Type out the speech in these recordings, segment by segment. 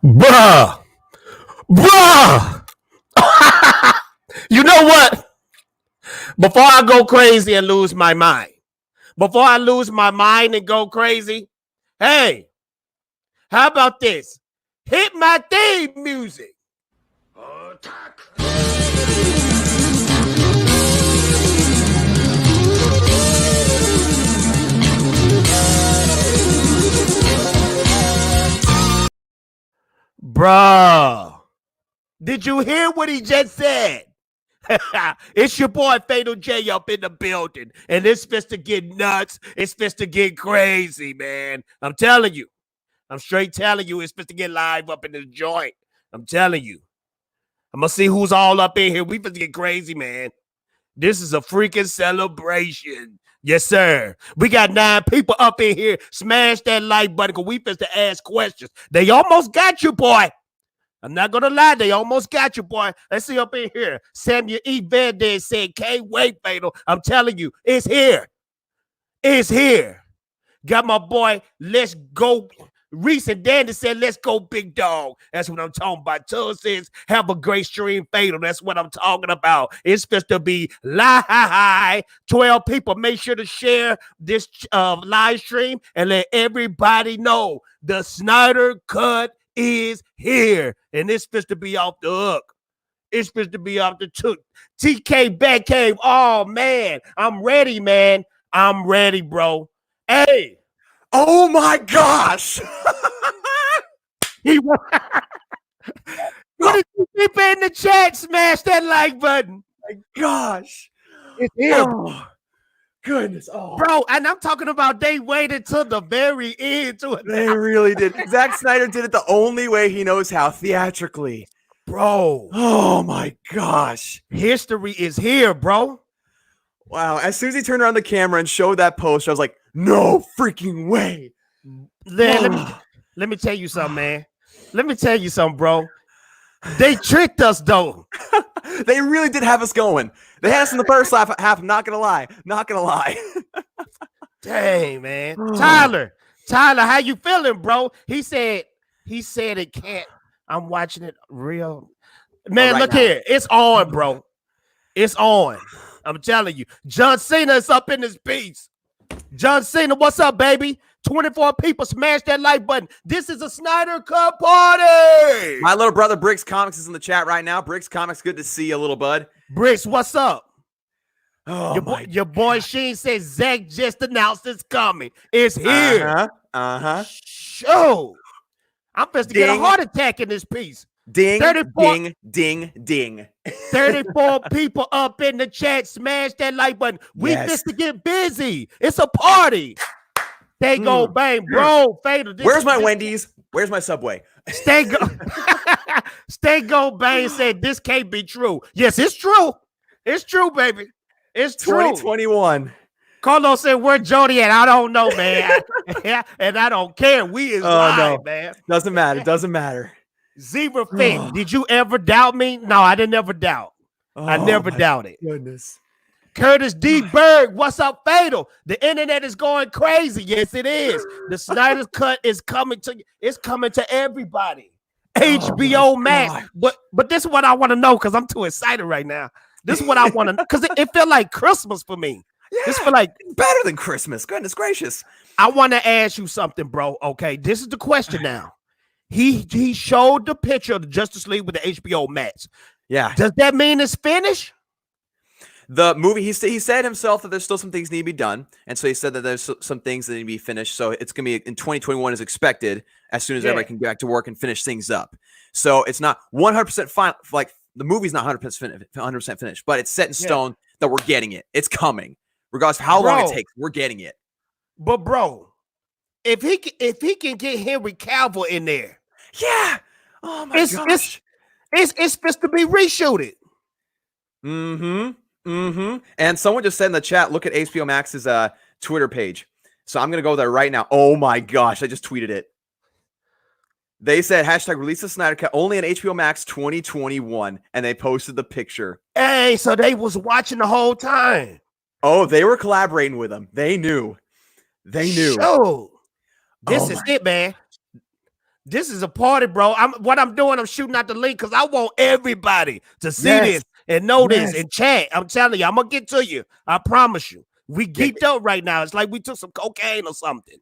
Bruh. Bruh. You know what? Before I go crazy and lose my mind, before I lose my mind and go crazy, hey, how about this? Hit my theme music. Attack. Bruh, did you hear what he just said? It's your boy Fatal J up in the building, and it's supposed to get nuts. It's supposed to get crazy, man. I'm telling you. I'm straight telling you, it's supposed to get live up in the joint. I'm telling you. I'm gonna see who's all up in here. We supposed to get crazy, man. This is a freaking celebration. Yes, sir. We got 9 people up in here. Smash that like button because we supposed to ask questions. They almost got you, boy. I'm not going to lie. They almost got you, boy. Let's see up in here. Samuel E. Valdez said, can't wait, Fatal. I'm telling you, it's here. It's here. Got my boy, let's go. Reese and Danny said, let's go, big dog. That's what I'm talking about. Tug says, have a great stream, Fatal. That's what I'm talking about. It's supposed to be live. 12 people. Make sure to share this live stream and let everybody know the Snyder Cut is here. And it's supposed to be off the hook. It's supposed to be off the hook. TK back came. Oh, man. I'm ready, man. I'm ready, bro. Hey. Oh my gosh! What did you keep in the chat? Smash that like button. My gosh! It's here, oh, goodness! Oh, bro. And I'm talking about they waited till the very end to it. They really did. Zack Snyder did it the only way he knows how, theatrically, bro. Oh my gosh! History is here, bro. Wow! As soon as he turned around the camera and showed that post, I was like, no freaking way. Let me tell you something, man. Let me tell you something, bro. They tricked us, though. They really did have us going. They had us in the first half. I'm not gonna lie. Not gonna lie. Dang, man. Tyler, how you feeling, bro? He said it can't. I'm watching it real. Man, look here. It's on, bro. It's on. I'm telling you. John Cena is up in this piece. John Cena, what's up, baby? 24 people, smash that like button. This is a Snyder Cut party. My little brother Bricks Comics is in the chat right now. Bricks Comics, good to see you, little bud. Bricks, what's up? Oh, your boy Sheen says Zack just announced it's coming. It's here. Show. I'm supposed to get a heart attack in this piece. Ding, 34, ding, 34 people up in the chat. Smash that like button. We just to get busy. It's a party. Stay go bang, bro. Fatal. Where's my Wendy's? Where's my Subway? Stay go bang said this can't be true. Yes, it's true. It's true, baby. It's true. 2021. Carlos said, where Jody at? I don't know, man. And I don't care. We is live, man. Doesn't matter. Doesn't matter. Zebra Finn, did you ever doubt me? No, I didn't ever doubt. I never doubted. Goodness. Curtis D. Berg, what's up, Fatal? The internet is going crazy. Yes, it is. The Snyder Cut is coming to everybody. HBO Max. But this is what I want to know because I'm too excited right now. This is what I want to know because it felt like Christmas for me. Yeah, this feel like better than Christmas. Goodness gracious. I want to ask you something, bro. Okay, this is the question now. He showed the picture of the Justice League with the HBO Max. Yeah. Does that mean it's finished? The movie, he said himself that there's still some things need to be done. And so he said that there's some things that need to be finished. So it's going to be in 2021 as expected, as soon as everybody can get back to work and finish things up. So it's not 100% final. Like the movie's not 100% finished, but it's set in stone that we're getting it. It's coming. Regardless of how long it takes, we're getting it. But bro, if he can get Henry Cavill in there. Yeah. Oh my gosh. It's supposed to be reshooted. And someone just said in the chat, look at HBO Max's Twitter page. So I'm gonna go there right now. Oh my gosh, I just tweeted it. They said hashtag release the Snyder Cut only on HBO Max 2021, and they posted the picture. Hey, so they was watching the whole time. Oh, they were collaborating with them. They knew. They knew. Oh, this is it, man. This is a party, bro. I'm doing, I'm shooting out the link because I want everybody to see this and know this and chat. I'm telling you, I'm gonna get to you. I promise you. We geeked up right now. It's like we took some cocaine or something.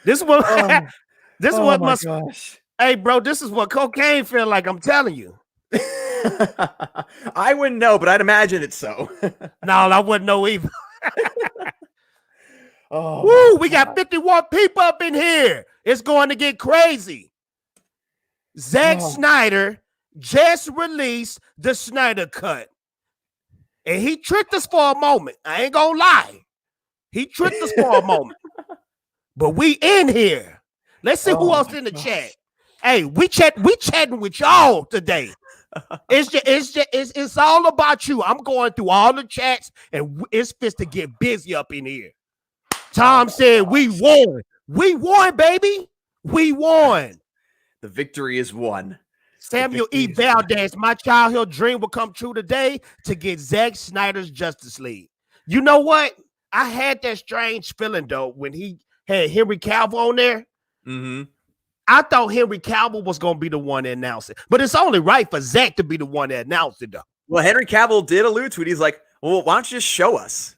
This is what this is what must gosh. Hey, bro, this is what cocaine feel like. I'm telling you. I wouldn't know, but I'd imagine it's so. No, I wouldn't know either. Woo, we got 51 people up in here. It's going to get crazy. Zack Snyder just released the Snyder Cut. And he tricked us for a moment. I ain't gonna lie. He tricked us for a moment. But we in here. Let's see who else in the chat. Hey, we chatting with y'all today. It's all about you. I'm going through all the chats, and it's fist to get busy up in here. Tom said, "We won. We won, baby. We won. The victory is won." Samuel E. Valdez, my childhood dream will come true today to get Zack Snyder's Justice League. You know what? I had that strange feeling though when he had Henry Cavill on there. I thought Henry Cavill was going to be the one to announce it, but it's only right for Zack to be the one that announced it, though. Well, Henry Cavill did allude to it. He's like, "Well, why don't you just show us?"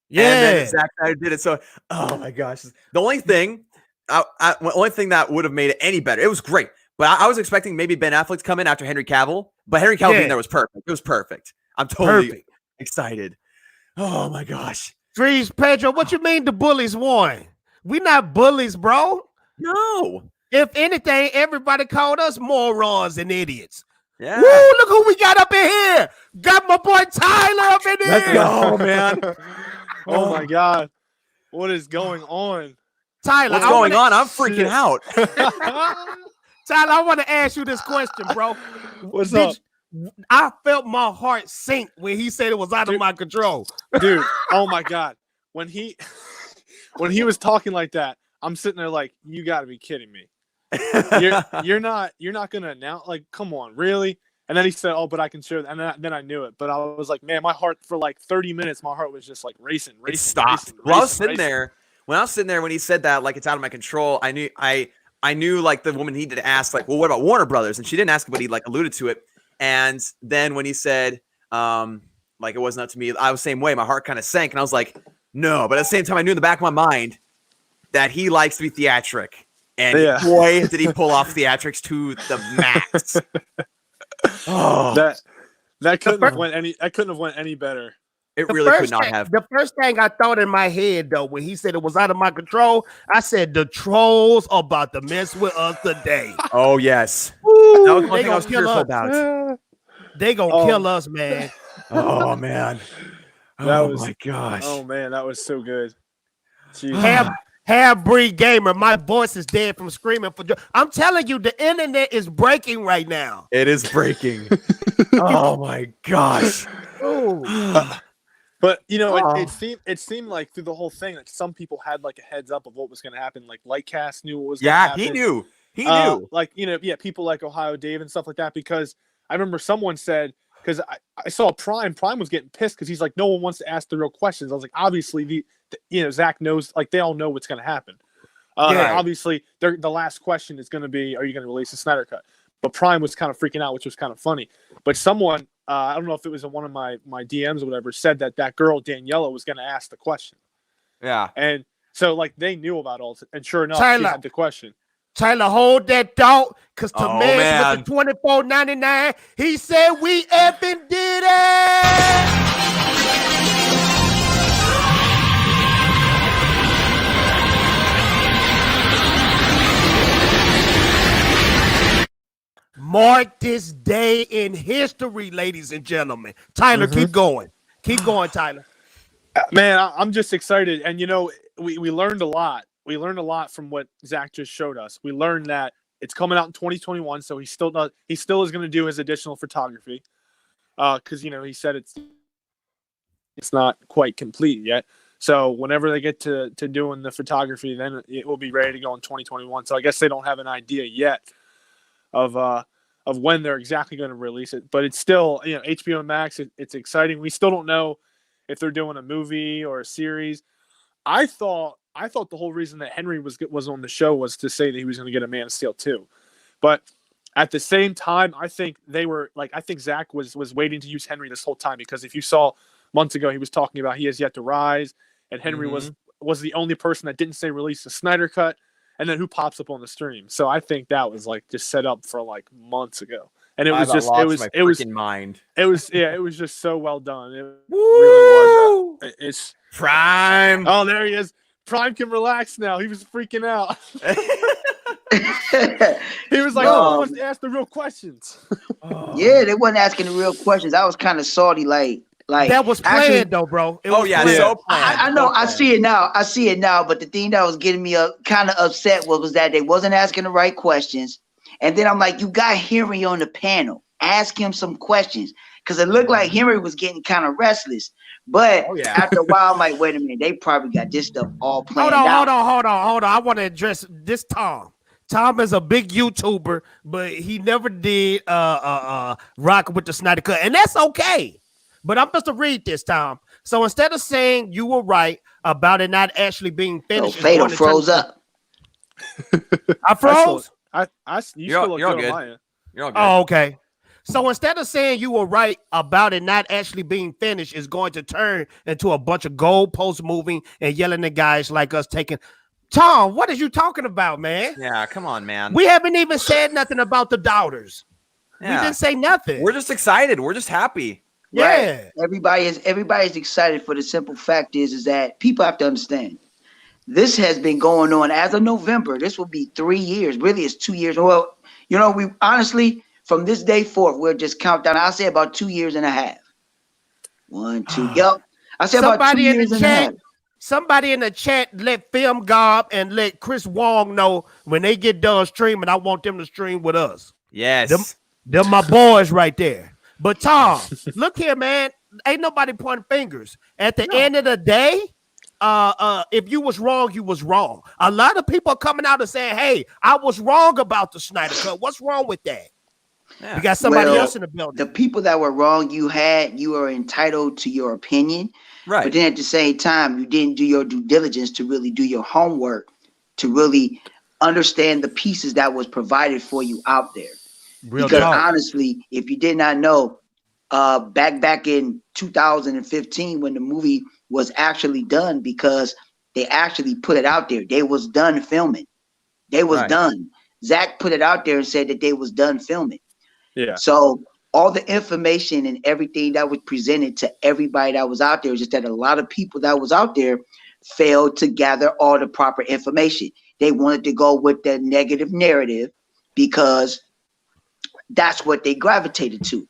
Yeah, and then Zack Snyder did it. So, oh my gosh, the only thing, only thing that would have made it any better. It was great, but I was expecting maybe Ben Affleck to come in after Henry Cavill, but Henry Cavill being there was perfect. It was perfect. I'm totally excited. Oh my gosh, Freeze, Pedro. What you mean the bullies won? We not bullies, bro. No. If anything, everybody called us morons and idiots. Yeah. Woo, look who we got up in here. Got my boy Tyler up in here. Let's go, man. Oh my God. What is going on? Tyler, what's going on? I'm freaking out. Tyler, I want to ask you this question, bro. What's up? I felt my heart sink when he said it was out of my control. Dude, oh my God. When he was talking like that, I'm sitting there like, you got to be kidding me. You're not gonna announce, like, come on, really? And then he said, "Oh, but I can share." And then I knew it. But I was like, man, my heart for like 30 minutes, my heart was just like racing. It stopped. Well, I was sitting there when he said that, like, it's out of my control. I knew like the woman needed to ask, like, well, what about Warner Brothers? And she didn't ask, but he like alluded to it. And then when he said, like, it wasn't up to me, I was the same way. My heart kind of sank, and I was like, no. But at the same time, I knew in the back of my mind that he likes to be theatric. And boy, did he pull off theatrics to the max. That couldn't have went any better. It really could not have. The first thing I thought in my head, though, when he said it was out of my control, I said the trolls are about to mess with us today. Oh yes, Woo, that was one thing I was fearful about. They gonna kill us, man. Oh man. My gosh. Oh man, that was so good. Half-breed gamer, my voice is dead from screaming for joy. I'm telling you, the internet is breaking right now. It is breaking. Oh my gosh. But you know, it seemed like through the whole thing, like some people had like a heads up of what was going to happen. Like Lightcast knew what was going to happen. He knew. He knew. Like, you know, people like Ohio Dave and stuff like that. Because I remember someone said, because I saw Prime was getting pissed because he's like, no one wants to ask the real questions. I was like, obviously Zach knows, like, they all know what's going to happen. Obviously, the last question is going to be, are you going to release a Snyder Cut? But Prime was kind of freaking out, which was kind of funny. But someone, I don't know if it was in one of my DMs or whatever, said that girl, Daniela, was going to ask the question. Yeah. And so, like, they knew about all, and sure enough, she had the question. Tyler, hold that thought, because to man with the $24.99, he said we effing did it! Mark this day in history, ladies and gentlemen. Tyler, keep going. Keep going, Tyler. Man, I'm just excited. And, you know, we learned a lot. We learned a lot from what Zach just showed us. We learned that it's coming out in 2021, so he still is going to do his additional photography. Because, you know, he said it's not quite complete yet. So whenever they get to doing the photography, then it will be ready to go in 2021. So I guess they don't have an idea yet of when they're exactly going to release it. But it's still, you know, HBO Max, it's exciting. We still don't know if they're doing a movie or a series. I thought I thought the whole reason that Henry was on the show was to say that he was going to get a Man of Steel 2. But at the same time, I think I think Zack was waiting to use Henry this whole time, because if you saw months ago, he was talking about he has yet to rise, and Henry was the only person that didn't say release the Snyder Cut, and then who pops up on the stream. So I think that was like just set up for like months ago. And it was just so well done. It really was. It's Prime. Oh, there he is. Prime can relax now. He was freaking out. He was like, "No one wants to ask the real questions." Yeah, they wasn't asking the real questions. I was kind of salty, like that was planned though, bro. So planned. I know. I see it now. But the thing that was getting me kind of upset was that they wasn't asking the right questions. And then I'm like, you got Henry on the panel. Ask him some questions, because it looked like Henry was getting kind of restless. But after a while, I'm like, wait a minute, they probably got this stuff all planned out. Hold on. I want to address this Tom. Tom is a big YouTuber, but he never did rock with the Snyder Cut, and that's okay. But I'm supposed to read this, Tom. So instead of saying you were right about it not actually being finished, Fatal froze up. I froze. You're all good. You're all good. Oh, okay. So instead of saying you were right about it not actually being finished, is going to turn into a bunch of goalpost moving and yelling at guys like us taking. Tom, what are you talking about, man? Yeah, come on, man. We haven't even said nothing about the doubters. Yeah. We didn't say nothing. We're just excited. We're just happy. Yeah. Right. Everybody's excited. For the simple fact is that people have to understand. This has been going on as of November. This will be 3 years. Really, it's 2 years. Well, we honestly, from this day forth, we'll just count down. I'll say about 2 years and a half. 1, 2. Yep. I say about 2 years and a half. Somebody in the chat let Film Gob and let Chris Wong know when they get done streaming, I want them to stream with us. Yes. Them my boys right there. But Tom, look here, man. Ain't nobody pointing fingers. At the end of the day, if you was wrong, you was wrong. A lot of people are coming out and saying, hey, I was wrong about the Snyder Cut. What's wrong with that? Yeah. You got somebody else in the building. The people that were wrong, you are entitled to your opinion. Right. But then at the same time, you didn't do your due diligence to really do your homework, to really understand the pieces that was provided for you out there. Because honestly, if you did not know, back in 2015, when the movie was actually done, because they actually put it out there, they was done filming. They was done. Zack put it out there and said that they was done filming. Yeah. So all the information and everything that was presented to everybody that was out there, just that a lot of people that was out there failed to gather all the proper information. They wanted to go with the negative narrative because that's what they gravitated to.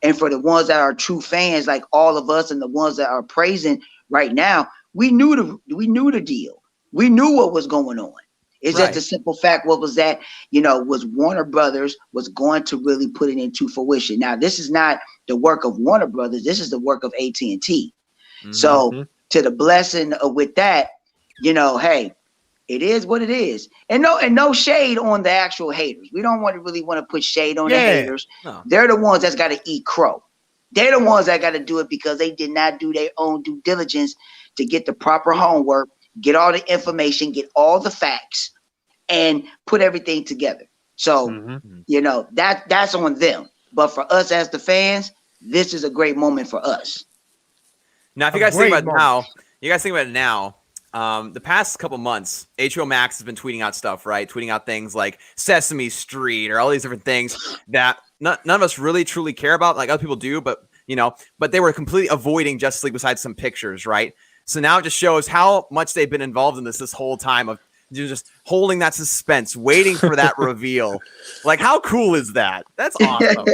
And for the ones that are true fans, like all of us, and the ones that are praising right now, we knew the deal. We knew what was going on. It's just a simple fact. What was that? Was Warner Brothers was going to really put it into fruition. Now, this is not the work of Warner Brothers. This is the work of AT&T. Mm-hmm. So, to the blessing with that, hey, it is what it is. And no shade on the actual haters. We don't really want to put shade on the haters. No. They're the ones that's got to eat crow. They're the ones that got to do it because they did not do their own due diligence to get the proper homework, get all the information, get all the facts, and put everything together. So, that's on them. But for us as the fans, this is a great moment for us. Now, if you guys think about it now, the past couple months, HBO Max has been tweeting out stuff, right? Tweeting out things like Sesame Street or all these different things that none of us really truly care about, like other people do, but they were completely avoiding Justice League besides some pictures, right? So now it just shows how much they've been involved in this whole time of just holding that suspense, waiting for that reveal. Like, how cool is that? That's awesome.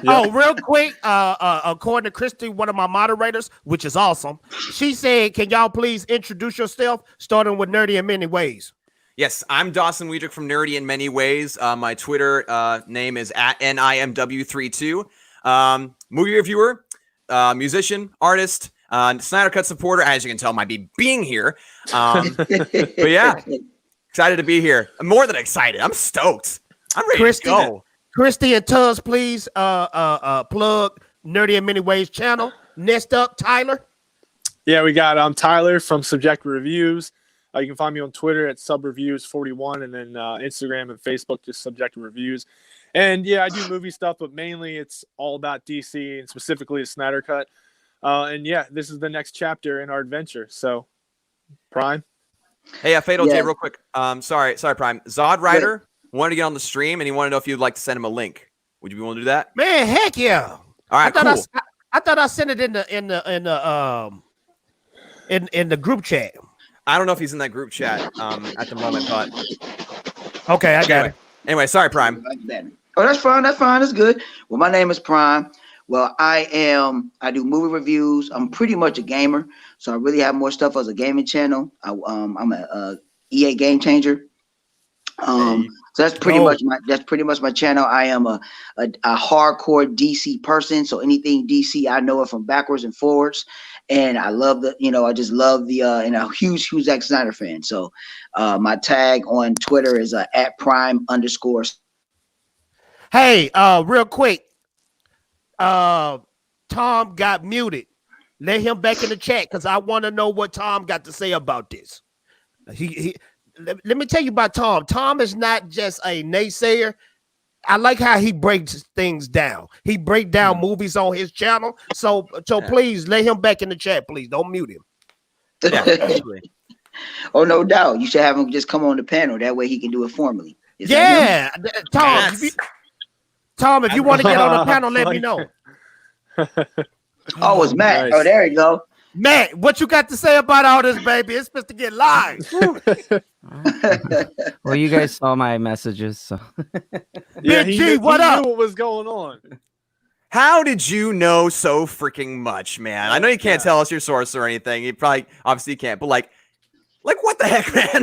Oh, real quick, according to Christy, one of my moderators, which is awesome, she said, can y'all please introduce yourself, starting with Nerdy in Many Ways? Yes, I'm Dawson Weidrich from Nerdy in Many Ways. My Twitter name is @NIMW32. Movie reviewer, musician, artist, Snyder Cut supporter, as you can tell, might be being here. But yeah, excited to be here. I'm more than excited. I'm stoked. I'm ready to go. Christy and Tuz, please plug Nerdy in Many Ways channel. Next up, Tyler. Yeah, we got Tyler from Subjective Reviews. You can find me on Twitter at subreviews41, and then Instagram and Facebook, just Subjective Reviews. And yeah, I do movie stuff, but mainly it's all about DC and specifically the Snyder Cut. And yeah, this is the next chapter in our adventure. So, Prime. Hey, Fatal J, real quick. Sorry, Prime. Zod Rider wanted to get on the stream, and he wanted to know if you'd like to send him a link. Would you be willing to do that? Man, heck yeah! All right, cool. I thought I sent it in the group chat. I don't know if he's in that group chat at the moment, but okay, I got it. Anyway, sorry, Prime. Oh, that's fine. That's fine. That's good. Well, my name is Prime. Well, I do movie reviews. I'm pretty much a gamer, so I really have more stuff as a gaming channel. I'm a EA Game Changer. So that's pretty much my channel. I am a hardcore DC person. So anything DC, I know it from backwards and forwards. And I love I just love and a huge Zack Snyder fan. So my tag on Twitter is at @prime_. Hey, real quick. Tom got muted. Let him back in the chat because I want to know what Tom got to say about this. Let me tell you about Tom. Tom is not just a naysayer. I like how he breaks things down. He break down movies on his channel. So please let him back in the chat. Please don't mute him. Yeah, oh, no doubt. You should have him just come on the panel. That way he can do it formally. Tom. Tom, if you want to get on the panel, let me know. Oh, it's Matt. Nice. Oh, there you go. Matt, what you got to say about all this, baby? It's supposed to get live. Well, you guys saw my messages, so Yeah, Big he G, knew what was going on. How did you know so freaking much, man? I know you can't tell us your source or anything. You probably obviously can't, but like what the heck, man?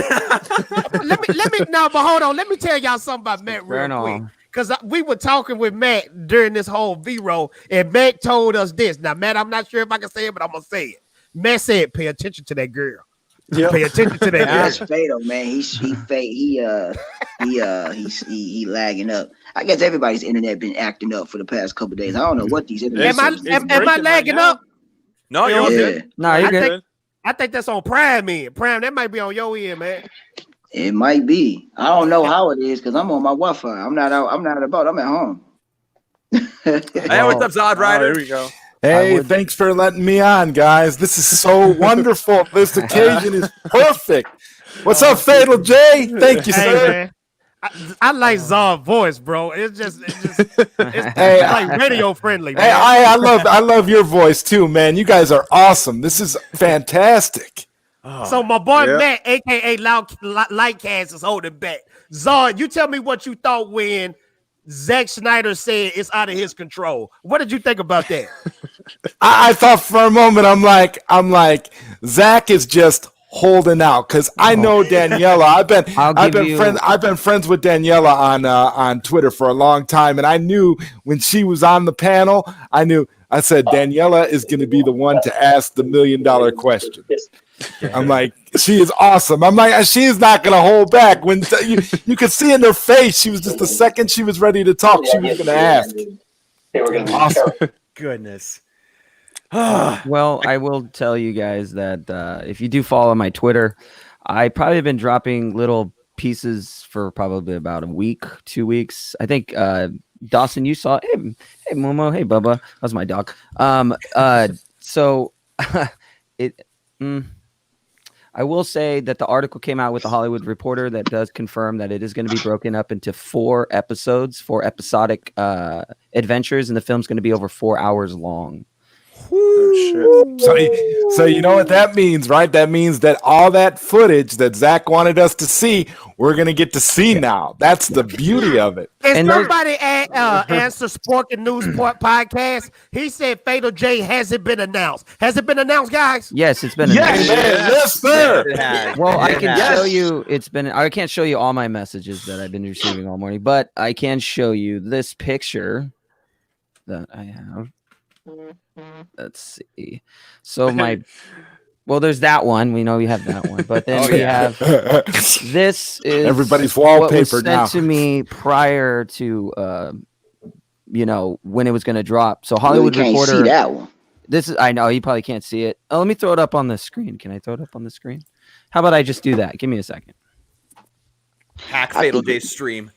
let me now, but hold on. Let me tell y'all something about Matt real quick. Because we were talking with Matt during this whole V-roll, and Matt told us this. Now, Matt, I'm not sure if I can say it, but I'm gonna say it. Matt said, "Pay attention to that girl. Yep. Pay attention to that girl." That's fatal, man. He lagging up. I guess everybody's internet been acting up for the past couple of days. I don't know what these internet. Am I lagging up? No, you're good. no, you're good. I think that's on Prime end. Prime, that might be on your end, man. It might be. I don't know how it is because I'm on my Wi-Fi. I'm not out. I'm not about. I'm at home. Hey, what's up, Zod Rider? There we go. Hey, thanks for letting me on, guys. This is so wonderful. This occasion is perfect. What's up, Fatal J? Thank you, Hey, sir. man. I like Zod's voice, bro. It's Hey, like radio friendly, man. Hey, I love your voice too, man. You guys are awesome. This is fantastic. So my boy Matt, aka Lightcast, is holding back. Zod, you tell me what you thought when Zack Snyder said it's out of his control. What did you think about that? I thought for a moment, I'm like, Zach is just holding out because I know Daniela. I've been friends with Daniela on Twitter for a long time, and I knew when she was on the panel, I said Daniela is going to be the one to ask the $1 million question. I'm like, she is awesome. I'm like, she is not going to hold back. When you could see in her face, she was just the second she was ready to talk, she was going to ask. Awesome. Goodness. Well, I will tell you guys that if you do follow my Twitter, I probably have been dropping little pieces for probably about a week, 2 weeks. I think Dawson, you saw. Hey, Momo. Hey, Bubba. That's my dog. So I will say that the article came out with the Hollywood Reporter that does confirm that it is going to be broken up into 4 episodes, 4 episodic adventures, and the film's going to be over 4 hours long. So you know what that means, right? That means that all that footage that Zach wanted us to see, we're gonna get to see now. That's the beauty of it. And somebody answer Sporkin' News podcast. He said Fatal J hasn't been announced. Has it been announced, guys? Yes, it's been announced. Yes, sir. Well, I can show you. I can't show you all my messages that I've been receiving all morning, but I can show you this picture that I have. Let's see. So there's that one. We know we have that one, but then we have this is everybody's wallpaper what was now. sent to me prior to when it was going to drop. So Hollywood Reporter. See that one. This is, I know you probably can't see it. Oh, let me throw it up on the screen. Can I throw it up on the screen? How about I just do that? Give me a second. Hack Fatal J stream.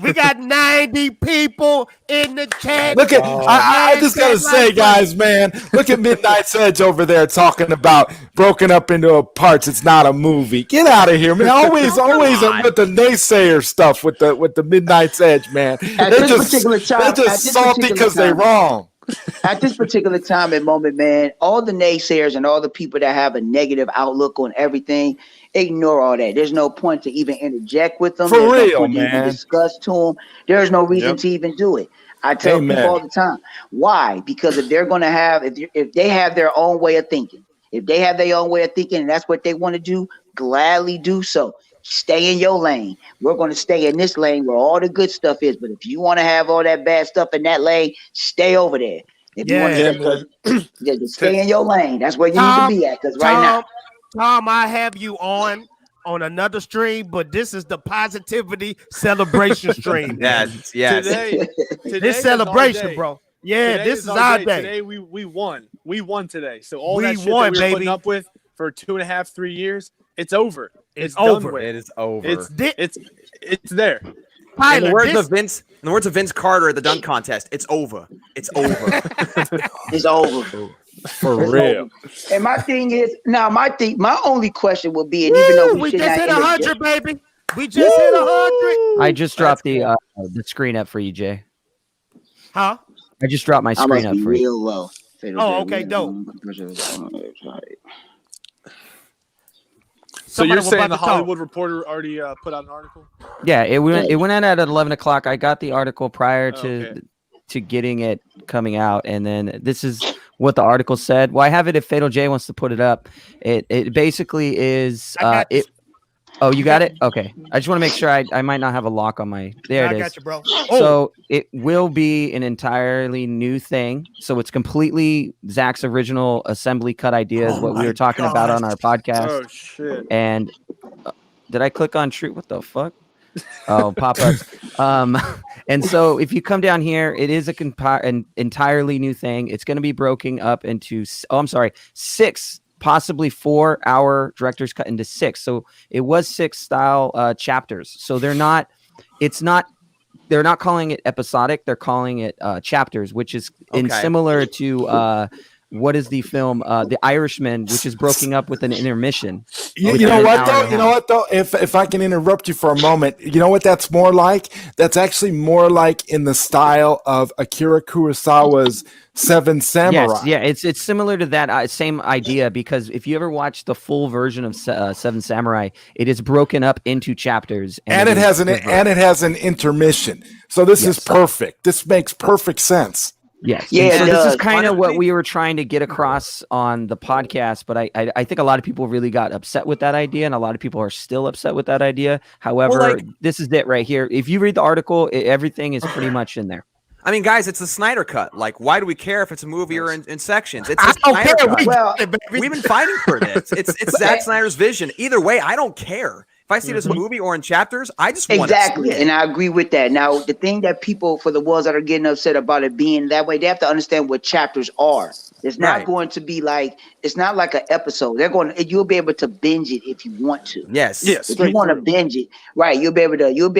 We got 90 people in the chat. Look at I just gotta say, guys, man. Look at Midnight's Edge over there talking about broken up into parts. It's not a movie. Get out of here, man. Always with the naysayer stuff with the Midnight's Edge, man. They're just salty because they're wrong. At this particular time and moment, man, all the naysayers and all the people that have a negative outlook on everything, ignore all that. There's no point to even interject with them. For There's real, no point to man. even discuss to them. There's no reason to even do it. I tell people all the time. Why? Because if they're going to have, if they have their own way of thinking, and that's what they want to do, gladly do so. Stay in your lane. We're going to stay in this lane where all the good stuff is. But if you want to have all that bad stuff in that lane, stay over there. If you want to stay in your lane, that's where you need to be at. Because right now, Tom, I have you on another stream, but this is the positivity celebration stream. Yes. Today This celebration, bro. Yeah, Today this is our day. Today we won. We won today. So all We that shit won, that we were baby. putting up with for 2.5, 3 years, it's over. It's done over. with. It is over. It's there. in Tyler, the words this, of Vince Carter at the dunk contest, it's over. It's over. it's over. For real. And my thing is, my only question would be, and even though we should just not hit 100, baby. We just hit 100. I just dropped the screen up for you, Jay. Huh? I just dropped my I screen must up be for you. real low. Oh, okay, dope. So you're Somebody was saying about the to talk. Hollywood Reporter already put out an article? Yeah, it went in at 11 o'clock. I got the article prior to getting it coming out, and then this is what the article said. Well, I have it if Fatal J wants to put it up. It basically is it. Oh, you got it? Okay. I just want to make sure I might not have a lock on my. There it is. I got you, bro. So it will be an entirely new thing. So it's completely Zach's original assembly cut idea is what we were talking about on our podcast. Oh shit! And did I click on true? What the fuck? Oh, pop-ups. And so if you come down here, it is an entirely new thing. It's going to be broken up into 6, possibly 4-hour director's cut into 6. So it was 6 style chapters. So they're not calling it episodic. They're calling it chapters, which is similar to what is the film The Irishman, which is broken up with an intermission. You know what though? If I can interrupt you for a moment, you know what that's more like? That's actually more like in the style of Akira Kurosawa's Seven Samurai. Yes, yeah, it's similar to that same idea, because if you ever watch the full version of Seven Samurai, it is broken up into chapters, and it has an intermission. So this is perfect. This makes perfect sense. Yes. Yeah. So this is kind of what we were trying to get across on the podcast, but I think a lot of people really got upset with that idea, and a lot of people are still upset with that idea. However, this is it right here. If you read the article, everything is pretty much in there. I mean, guys, it's the Snyder Cut. Like, why do we care if it's a movie or in sections? It's I don't care. Cut. Well, We've been fighting for this. It's Zack Snyder's vision. Either way, I don't care. If I see it as a movie or in chapters, I just want to see it. And I agree with that. Now, the thing that people, for the ones that are getting upset about it being that way, they have to understand what chapters are. It's not going to be like, it's not like an episode. You'll be able to binge it if you want to. Yes. If you want to binge it, right? You'll be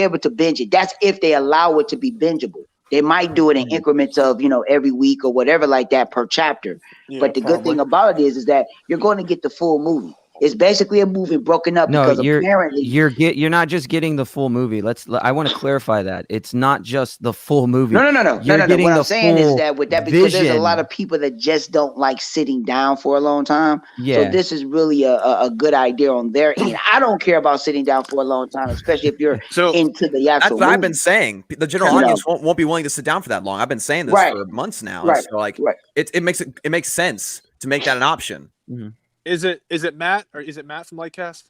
able to binge it. That's if they allow it to be bingeable. They might do it in increments of, every week or whatever like that per chapter. Yeah, but the good thing about it is that you're going to get the full movie. It's basically a movie broken up because apparently you're not just getting the full movie. I want to clarify that it's not just the full movie. No. What I'm saying is that because there's a vision. lot of people that just don't like sitting down for a long time. Yeah. So this is really a good idea on their end. I don't care about sitting down for a long time, especially if you're into the actual That's what movie. I've been saying. The general audience won't be willing to sit down for that long. I've been saying this for months now. Right. So it makes sense to make that an option. Mm-hmm. Is it Matt or is it Matt from Lightcast?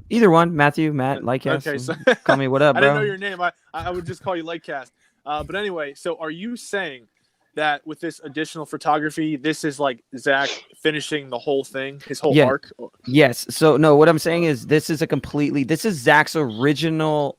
Either one, Matthew, Matt, Lightcast. Okay, so call me what up, I bro. didn't know your name. I would just call you Lightcast. But anyway, so are you saying that with this additional photography, this is like Zach finishing the whole thing, his whole arc? Yes. So no, what I'm saying is this is Zach's original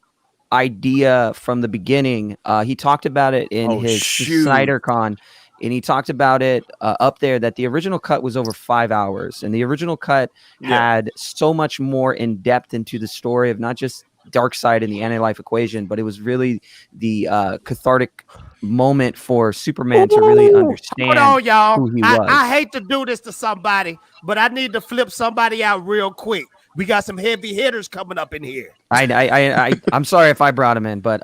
idea from the beginning. He talked about it in his SnyderCon. and he talked about it up there that the original cut was over 5 hours, and the original cut had so much more in depth into the story of not just Darkseid and the anti-life equation, but it was really the cathartic moment for Superman to really understand. Hold on, y'all. Who he was. I hate to do this to somebody, but I need to flip somebody out real quick. We got some heavy hitters coming up in here. I'm sorry if I brought him in, but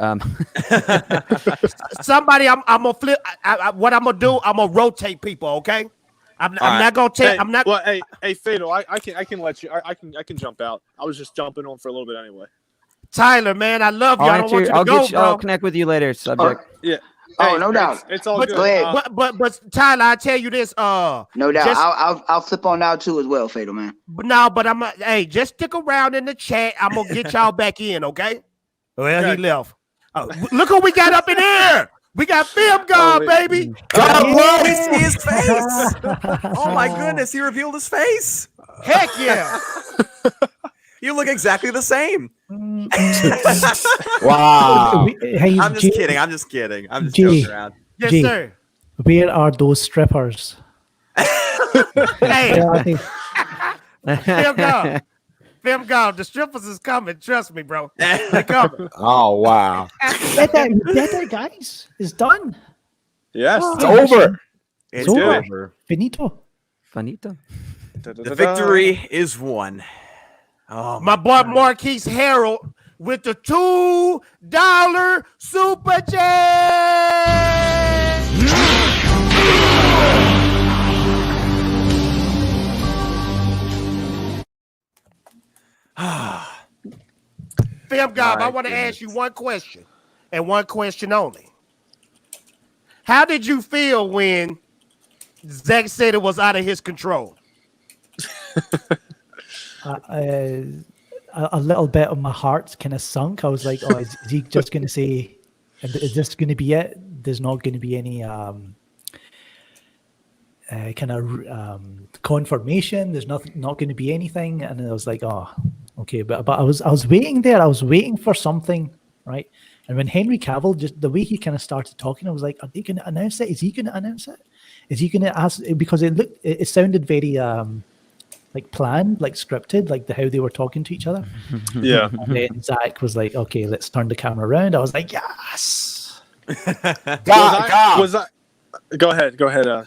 somebody, I'm gonna flip. What I'm gonna do? I'm gonna rotate people. Okay. I'm not gonna take. Hey, I'm not. Well, hey, Fatal, I can let you. I can jump out. I was just jumping on for a little bit anyway. Tyler, man, I love you. I don't want you to go, bro. I'll connect with you later. Subject. Yeah. Oh, Hey, no doubt. It's all But, good. Go ahead. but Tyler, I tell you this. No doubt. I'll flip on out too as well, Fatal man. But I'm. Hey, just stick around in the chat. I'm gonna get y'all back in. Okay. Well, Okay. he left. Look who we got up in here. We got Film God, baby. God, whoa, we see his face. Oh my goodness, he revealed his face. Heck yeah. You look exactly the same. Wow. Hey, I'm just kidding. I'm just Jay. joking around. Yes, Gee. sir. Where are those strippers? Hey, Where are they? Film God. Film God. The strippers is coming. Trust me, bro. They coming. Oh wow. We did it, guys. It's done. Yes. It's over. It's over. over. Finito. Finito. The victory is won. Oh, My boy Marquise Harold with the $2 super chat. Film God, I want to ask you one question and one question only. How did you feel when Zack said it was out of his control? A little bit of my heart kind of sunk. I was like, oh, is he just going to say, is this going to be it? There's not going to be any kind of confirmation. There's not going to be anything. And I was like, oh, okay. But I was waiting there. I was waiting for something, right? And when Henry Cavill, just the way he kind of started talking, I was like, are they going to announce it? Is he going to announce it? Is he going to ask? Because it sounded very like planned, like scripted, like how they were talking to each other. Yeah. And then Zach was like, okay, let's turn the camera around. I was like, yes. Go ahead,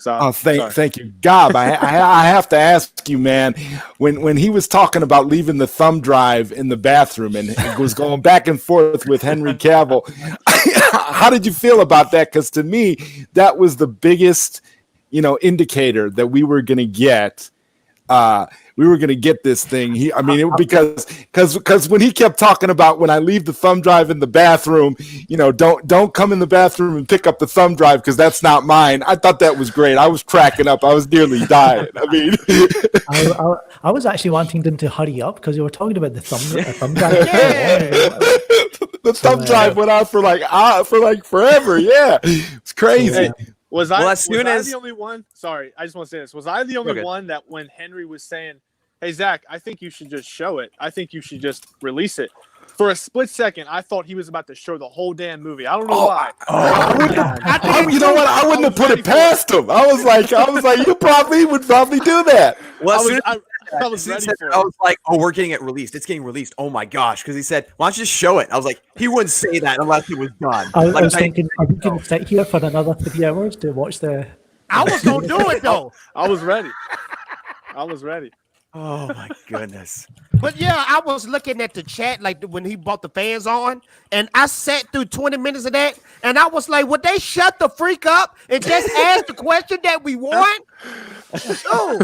Zach. Oh, thank you, Gob. I have to ask you, man. When he was talking about leaving the thumb drive in the bathroom and was going back and forth with Henry Cavill, how did you feel about that? Because to me, that was the biggest, indicator that we were going to get. We were going to get this thing. Because when he kept talking about when I leave the thumb drive in the bathroom, don't come in the bathroom and pick up the thumb drive because that's not mine. I thought that was great. I was cracking up. I was nearly dying. I mean, I was actually wanting them to hurry up because they were talking about the thumb drive. The thumb drive went on for forever. Yeah, it's crazy. Hey, was I the only one? Sorry, I just want to say this. Was I the only one that when Henry was saying, hey, Zach, I think you should just show it. I think you should just release it. For a split second, I thought he was about to show the whole damn movie. I don't know why. You know what? I wouldn't have put it past him. I was like, you probably would do that. Well, I was ready for it. I was like, oh, we're getting it released. It's getting released. Oh my gosh. Because he said, why don't you just show it? I was like, he wouldn't say that unless it was done. I was thinking, are we going to sit here for another 3 hours to watch the... I was going to do it, though. I was ready. Oh my goodness. But yeah, I was looking at the chat like when he brought the fans on, and I sat through 20 minutes of that, and I was like, would they shut the freak up and just ask the question that we want? Ooh.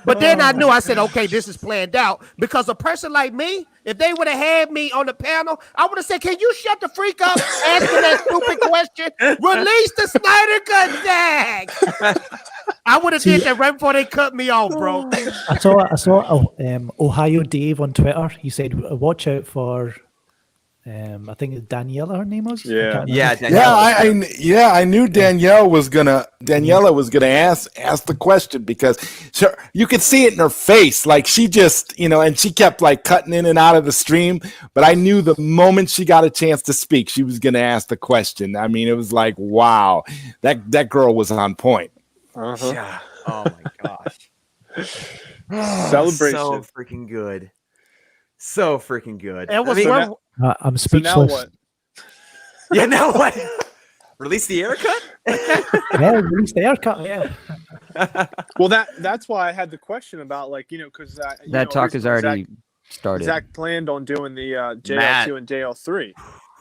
But then I knew, I said, okay, this is planned out, because a person like me, if they would have had me on the panel, I would have said, can you shut the freak up asking that stupid question? Release the Snyder Cut, Zack. I would have did that right before they cut me off, bro. I saw Ohio Dave on Twitter. He said, watch out for I think Daniela, her name was. Yeah. I knew Daniela was gonna ask the question because you could see it in her face, like she just and she kept like cutting in and out of the stream. But I knew the moment she got a chance to speak, she was gonna ask the question. I mean, it was like, wow, that girl was on point. Yeah. Oh my gosh. Celebration. So freaking good. So freaking good. It was I'm So now speechless. what? Yeah, now what? Release the air cut? Yeah, release the haircut. Yeah. Well, that's why I had the question about because That talk is already started. Zach planned on doing the Matt. JL2 and JL3,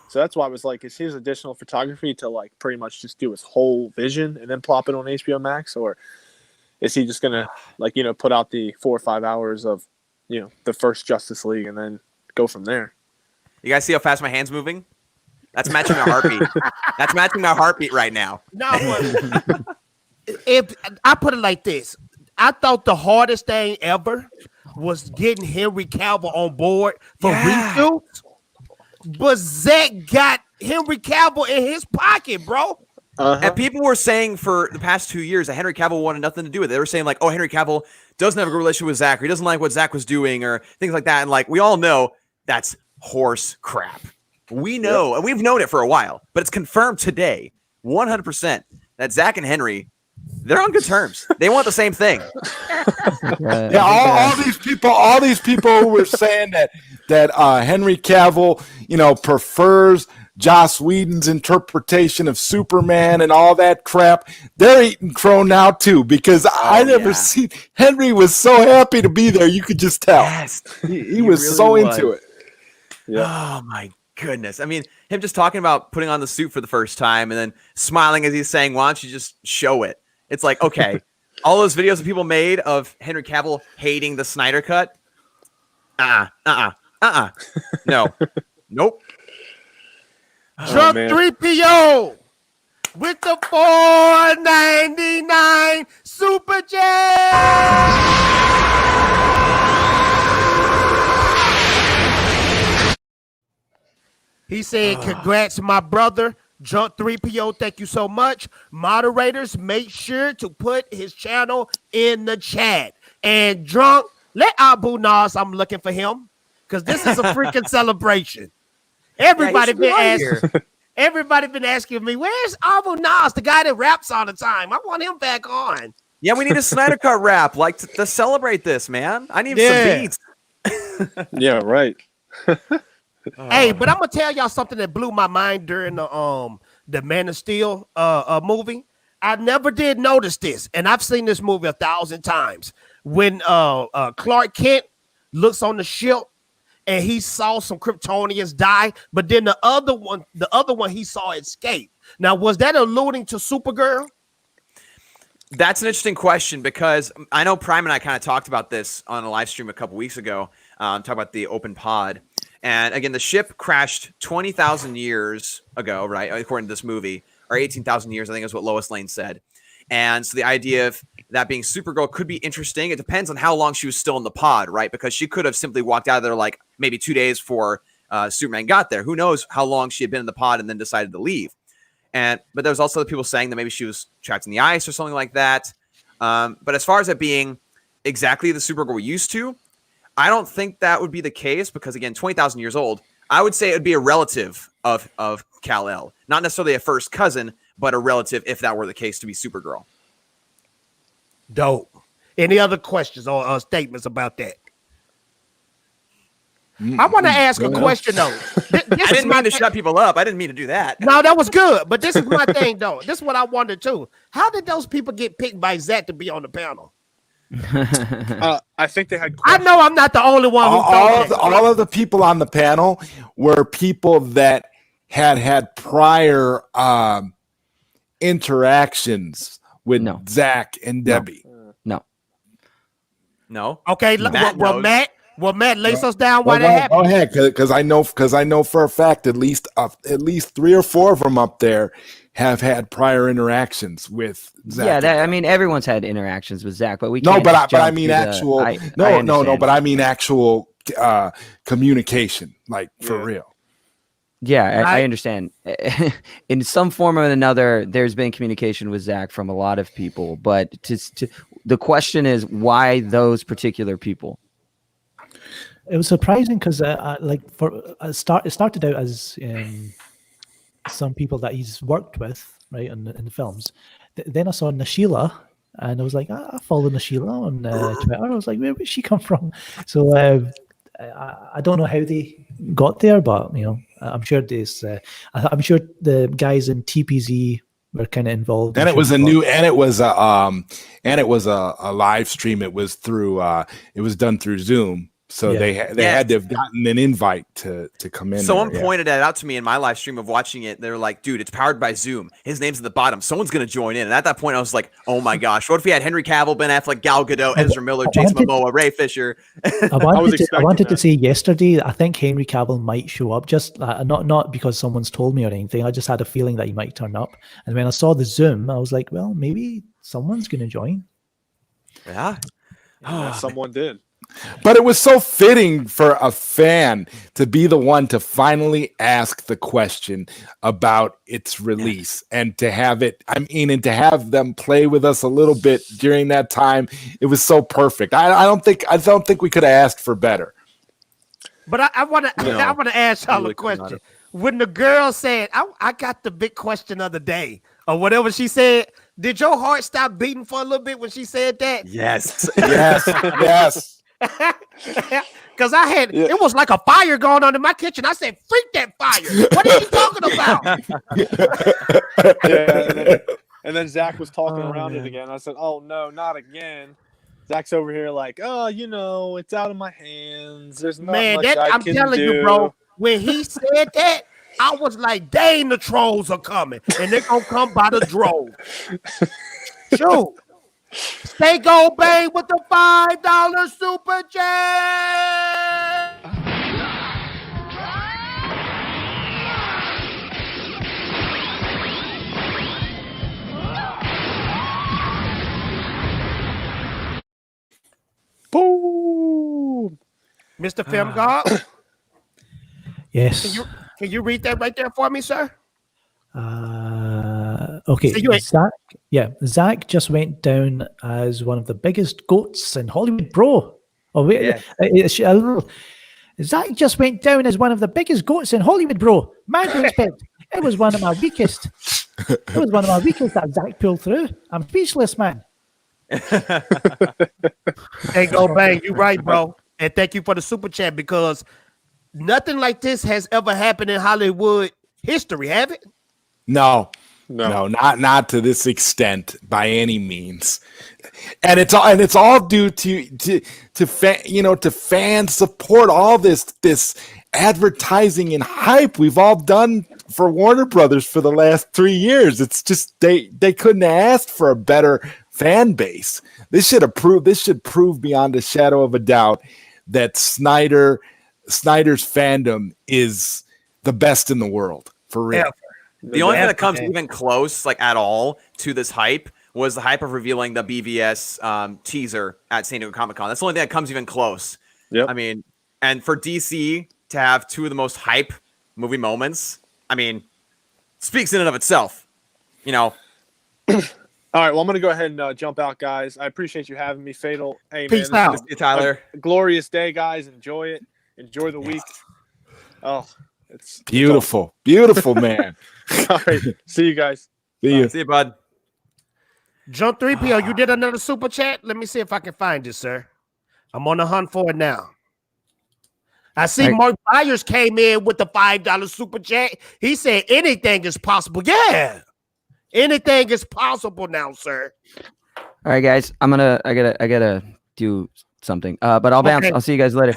so that's why I was like, is his additional photography to like pretty much just do his whole vision and then plop it on HBO Max, or is he just gonna put out the 4 or 5 hours of the first Justice League and then go from there? You guys see how fast my hand's moving? That's matching my heartbeat. That's matching my heartbeat right now. No, if I put it like this, I thought the hardest thing ever was getting Henry Cavill on board for reshoots, but Zack got Henry Cavill in his pocket, bro. And people were saying for the past 2 years that Henry Cavill wanted nothing to do with it. They were saying like, oh, Henry Cavill doesn't have a good relationship with Zack, or he doesn't like what Zack was doing, or things like that. And like, we all know that's horse crap. We know, and we've known it for a while, but it's confirmed today, 100%, that Zack and Henry, they're on good terms. They want the same thing. All these people who were saying that Henry Cavill, prefers Joss Whedon's interpretation of Superman and all that crap, they're eating crow now too, because I never seen Henry was so happy to be there. You could just tell. Yes, he was really so was. into it. Yeah. Oh my goodness. I mean, him just talking about putting on the suit for the first time and then smiling as he's saying, why don't you just show it? It's like, okay, all those videos that people made of Henry Cavill hating the Snyder cut. No. Nope. Drunk 3PO with the $4.99 Super Chat. He said, congrats, my brother. Drunk 3PO, thank you so much. Moderators, make sure to put his channel in the chat. And Drunk, let Abu Nas, I'm looking for him, because this is a freaking celebration. Everybody been asking me, where's Abu Nas, the guy that raps all the time? I want him back on. Yeah, we need a Snyder Cut rap, like to celebrate this, man. I need some beats. Yeah, right. Hey, but I'm gonna tell y'all something that blew my mind during the Man of Steel movie. I never did notice this, and I've seen this movie 1,000 times. When Clark Kent looks on the ship and he saw some Kryptonians die, but then the other one he saw escape. Now, was that alluding to Supergirl? That's an interesting question, because I know Prime and I kind of talked about this on a live stream a couple weeks ago. Talk about the open pod. And again, the ship crashed 20,000 years ago, right? According to this movie, or 18,000 years, I think is what Lois Lane said. And so the idea of that being Supergirl could be interesting. It depends on how long she was still in the pod, right? Because she could have simply walked out of there like maybe 2 days before Superman got there. Who knows how long she had been in the pod and then decided to leave. But there's also people saying that maybe she was trapped in the ice or something like that. But as far as it being exactly the Supergirl we used to, I don't think that would be the case, because again, 20,000 years old, I would say it would be a relative of Kal-El, not necessarily a first cousin, but a relative, if that were the case, to be Supergirl. Dope. Any other questions or statements about that? I want to ask a question though. I didn't mean to shut people up. I didn't mean to do that. No, that was good. But this is my thing though. This is what I wondered too. How did those people get picked by Zack to be on the panel? I think they had. I know I'm not the only one. All of the people on the panel were people that had prior interactions with Zack and Debbie. No. Okay. Matt, lace us down. Why that happened? Go ahead, because I know for a fact at least 3 or 4 of them up there have had prior interactions with Zack. Yeah, I mean everyone's had interactions with Zack, but we no, can't but I mean actual. But I mean actual communication, like for real. Yeah, I understand. In some form or another, there's been communication with Zach from a lot of people, but the question is why those particular people? It was surprising because, it started out as some people that he's worked with, right, in the films. Then I saw Nashila, and I was like, I follow Nashila on Twitter. I was like, where did she come from? So I don't know how they got there, but I'm sure this. I'm sure the guys in TPZ were kind of involved. And it was a live stream. It was through. It was done through Zoom. So they had to have gotten an invite to come in. Someone pointed that out to me in my live stream of watching it. They were like, dude, it's powered by Zoom. His name's at the bottom. Someone's going to join in. And at that point, I was like, oh my gosh, what if we had Henry Cavill, Ben Affleck, Gal Gadot, Ezra Miller, Jason Momoa, Ray Fisher? I wanted to say yesterday, I think Henry Cavill might show up, just not because someone's told me or anything. I just had a feeling that he might turn up. And when I saw the Zoom, I was like, well, maybe someone's going to join. Yeah. Someone did. But it was so fitting for a fan to be the one to finally ask the question about its release and to have it, and to have them play with us a little bit during that time. It was so perfect. I don't think we could have asked for better. But I want to ask y'all a question. When the girl said, I got the big question of the day, or whatever she said, did your heart stop beating for a little bit when she said that? Yes. Yes. Because it was like a fire going on in my kitchen. I said, freak that fire. What are you talking about? And then Zach was talking around it again. I said, oh, no, not again. Zach's over here like, oh, it's out of my hands. There's not much I can telling do. You, bro, when he said that, I was like, dang, the trolls are coming. And they're going to come by the drove. Shoot. Stay Gold Bang with the $5 super chat. Boom. Mr. Film God. Yes. Can you read that right there for me, sir? Okay. Zach just went down as one of the biggest goats in Hollywood, bro. Oh wait, Zach just went down as one of the biggest goats in Hollywood, bro. Mad respect. It was one of my weakest. It was one of my weakest that Zach pulled through. I'm speechless, man. Hey, Go Bang, you right, bro. And thank you for the super chat, because nothing like this has ever happened in Hollywood history, have it? No, not to this extent by any means. And it's all due to fan support, all this advertising and hype we've all done for Warner Brothers for the last 3 years. It's just they couldn't have asked for a better fan base. This should prove beyond a shadow of a doubt that Snyder's fandom is the best in the world, for real. Yeah. The only thing that comes even close, like at all, to this hype was the hype of revealing the BVS teaser at San Diego Comic-Con. That's the only thing that comes even close. Yeah. I mean, and for DC to have two of the most hype movie moments, I mean, speaks in and of itself. All right, well, I'm going to go ahead and jump out, guys. I appreciate you having me, Fatal. Hey, Peace man, out. Tyler. Glorious day, guys. Enjoy it. Enjoy the week. Oh, it's beautiful, man. All right. See you guys. See you, bud. Jump 3PO, you did another super chat? Let me see if I can find it, sir. I'm on the hunt for it now. I see Mark Byers came in with the $5 super chat. He said anything is possible. Yeah. Anything is possible now, sir. All right, guys. I gotta do something. But I'll bounce. I'll see you guys later.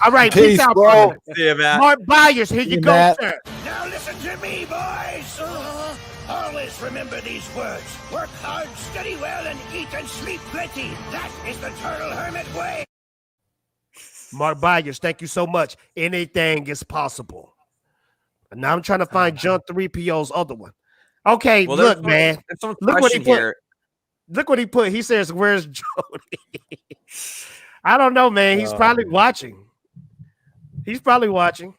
All right, peace out, bro. See you, Matt. Mark Byers, here you go, Matt. sir. Now listen to me, boys. Always remember these words. Work hard, study well, and eat and sleep plenty. That is the Turtle Hermit way. Mark Byers, thank you so much. Anything is possible. And now I'm trying to find John 3PO's other one. Okay, Well, look, man. Look what he put. Here. Look what he put. He says, "Where's Jody?" I don't know, man. He's probably watching. He's probably watching.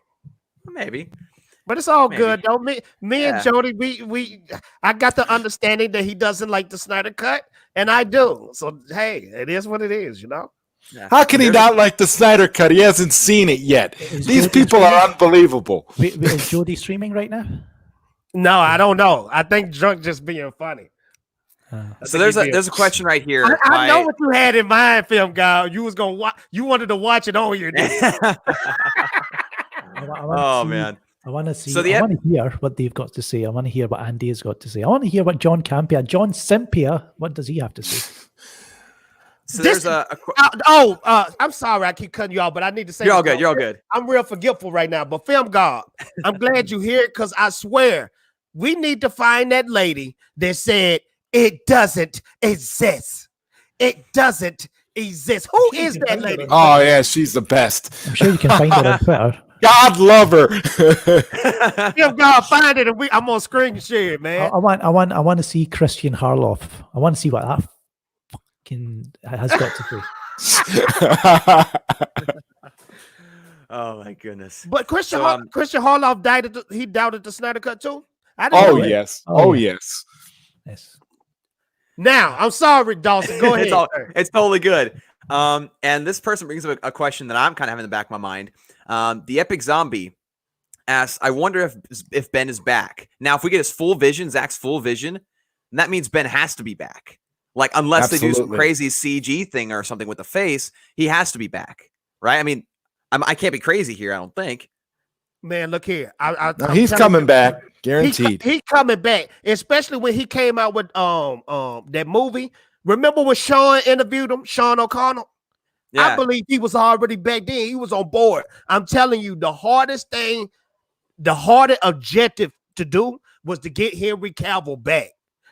Maybe. But it's all Maybe. good though. Me Yeah. and Jody, I got the understanding that he doesn't like the Snyder Cut, and I do. So hey, it is what it is, you know. Yeah. How can he not like the Snyder Cut? He hasn't seen it yet. These people are unbelievable. Is Jody streaming right now? No, I don't know. I think Drunk just being funny. So there's a question right here. I know what you had in mind, film guy. You was gonna watch. You wanted to watch it on here. Oh man. I want to see. So I want to hear what they've got to say. I want to hear what Andy has got to say. I want to hear what John Simpia. What does he have to say? So there's I'm sorry, I keep cutting you off, but I need to say you're all good. You're all good. I'm real forgetful right now. But film God, I'm glad you here because I swear we need to find that lady that said it doesn't exist. It doesn't exist. Who is that lady? Oh yeah, she's the best. I'm sure you can find her on Twitter. God love her. Film God, find it, and I'm on screen share, man. I want to see Christian Harloff. I want to see what that fucking has got to say. Oh my goodness. But Christian Harloff he doubted the Snyder Cut too. I didn't Oh know that. yes. Oh yes. Yes. Now I'm sorry, Dawson. Go ahead. It's totally good. And this person brings up a question that I'm kind of having in the back of my mind. The Epic Zombie asks, I wonder if Ben is back. Now, if we get his full vision, Zach's full vision, that means Ben has to be back. Like, unless they do some crazy CG thing or something with the face, he has to be back, right? I mean, I can't be crazy here, I don't think. Man, look here. He's coming back, guaranteed. He coming back, especially when he came out with that movie. Remember when Sean interviewed him, Sean O'Connell? Yeah. I believe he was already back then. He was on board. I'm telling you, the hardest objective to do was to get Henry Cavill back.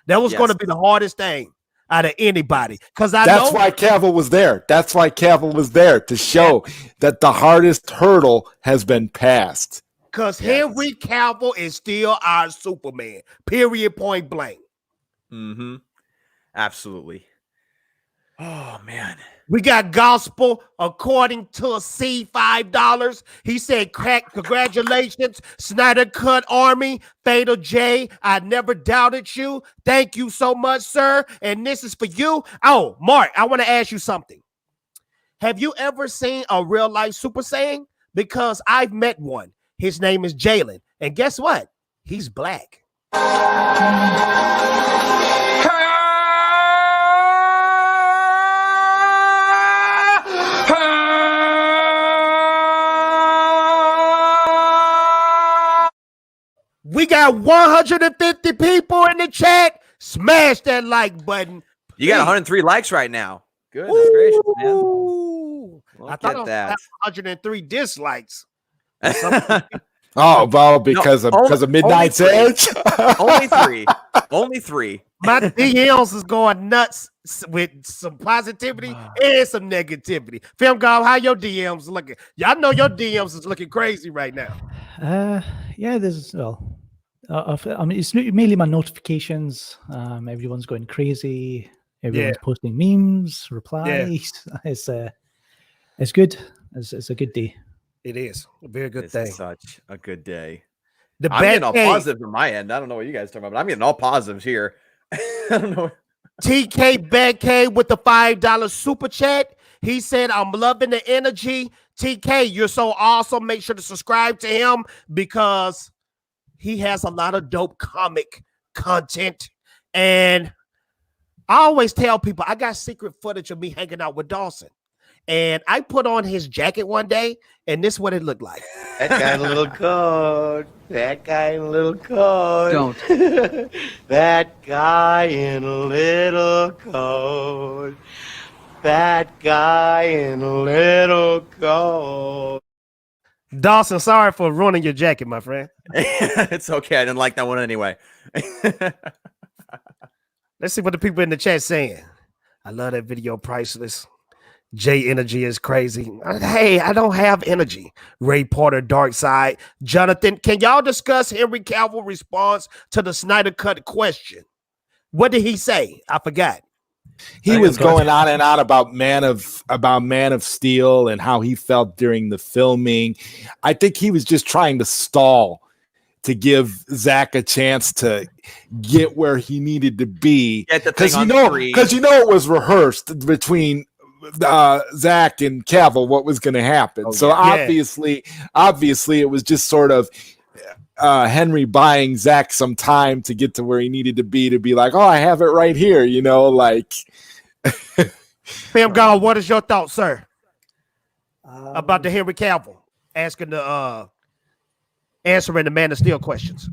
That was going to be the hardest thing out of anybody. Because that's why Cavill was there. That's why Cavill was there to show that the hardest hurdle has been passed. Because Henry Cavill is still our Superman. Period. Point blank. Mm-hmm. Absolutely. Oh man. We got gospel according to $5. He said, congratulations, Snyder Cut Army, Fatal J. I never doubted you. Thank you so much, sir. And this is for you. Oh, Mark, I want to ask you something. Have you ever seen a real life Super Saiyan? Because I've met one. His name is Jalen. And guess what? He's black. We got 150 people in the chat. Smash that like button. You got 103 likes right now. Goodness gracious, man. I thought I was at 103 dislikes. Oh, well, because of Midnight's Edge. Only three. My DMs is going nuts with some positivity and some negativity. Film God, how your DMs looking? Y'all know your DMs is looking crazy right now. Yeah, there's I mean, it's mainly my notifications. Everyone's going crazy. Everyone's posting memes, replies. Yeah. It's good. It's a good day. It is a very good thing. Such a good day. I'm getting all positive from my end. I don't know what you guys are talking about, but I'm getting all positives here. I don't know. TK Beckay with the $5 super chat. He said, I'm loving the energy. TK, you're so awesome. Make sure to subscribe to him because he has a lot of dope comic content. And I always tell people I got secret footage of me hanging out with Dawson. And I put on his jacket one day, and this is what it looked like. That guy in a little coat. That guy in a little coat. Don't. That guy in a little coat. That guy in a little coat. Dawson, sorry for ruining your jacket, my friend. It's okay. I didn't like that one anyway. Let's see what the people in the chat saying. I love that video, priceless. J Energy is crazy. Hey, I don't have energy. Ray Porter, Dark Side. Jonathan, can y'all discuss Henry Cavill response to the Snyder Cut question? What did he say? I forgot. He was going on and on about Man of Steel and how he felt during the filming. I think he was just trying to stall to give Zack a chance to get where he needed to be. Because you know it was rehearsed between Zack and Cavill what was going to happen. Obviously it was just sort of Henry buying Zack some time to get to where he needed to be like, oh, I have it right here, you know, like. Film God, what is your thoughts, sir, about the Henry Cavill asking the answering the Man of Steel questions?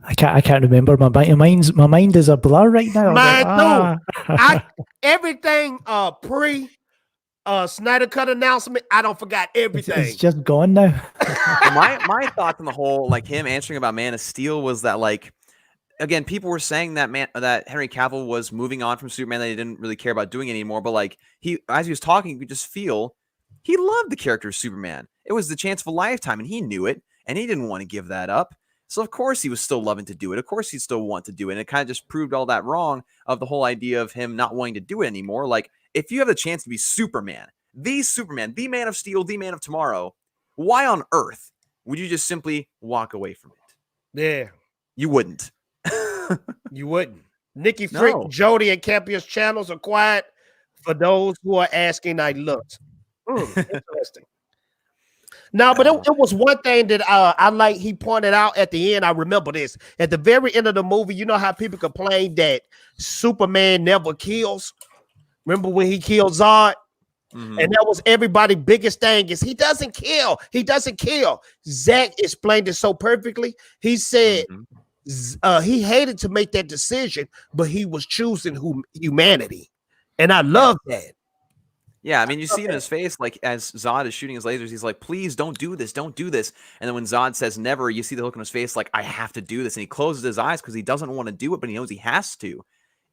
I can't remember. My mind is a blur right now. Mine too. Everything pre Snyder Cut announcement, I don't forgot everything. It's just gone now. my thoughts on the whole, like him answering about Man of Steel, was that, like, again, people were saying that Henry Cavill was moving on from Superman, that he didn't really care about doing it anymore. But like as he was talking, you could just feel he loved the character of Superman. It was the chance of a lifetime, and he knew it, and he didn't want to give that up. So of course he was still loving to do it. Of course he'd still want to do it. And it kind of just proved all that wrong of the whole idea of him not wanting to do it anymore. Like, if you have the chance to be Superman, the Man of Steel, the Man of Tomorrow, why on earth would you just simply walk away from it? Yeah. You wouldn't. You wouldn't. Nikki Frick, Jody, and Campion's channels are quiet. For those who are asking, I looked. Interesting. No, but it was one thing that I like. He pointed out at the end. I remember this at the very end of the movie. You know how people complain that Superman never kills. Remember when he killed Zod? Mm-hmm. And that was everybody's biggest thing is he doesn't kill. He doesn't kill. Zack explained it so perfectly. He said he hated to make that decision, but he was choosing humanity, and I love that. Yeah, I mean, you see in his face, like, as Zod is shooting his lasers, he's like, please don't do this, don't do this. And then when Zod says never, you see the look on his face like, I have to do this. And he closes his eyes because he doesn't want to do it, but he knows he has to.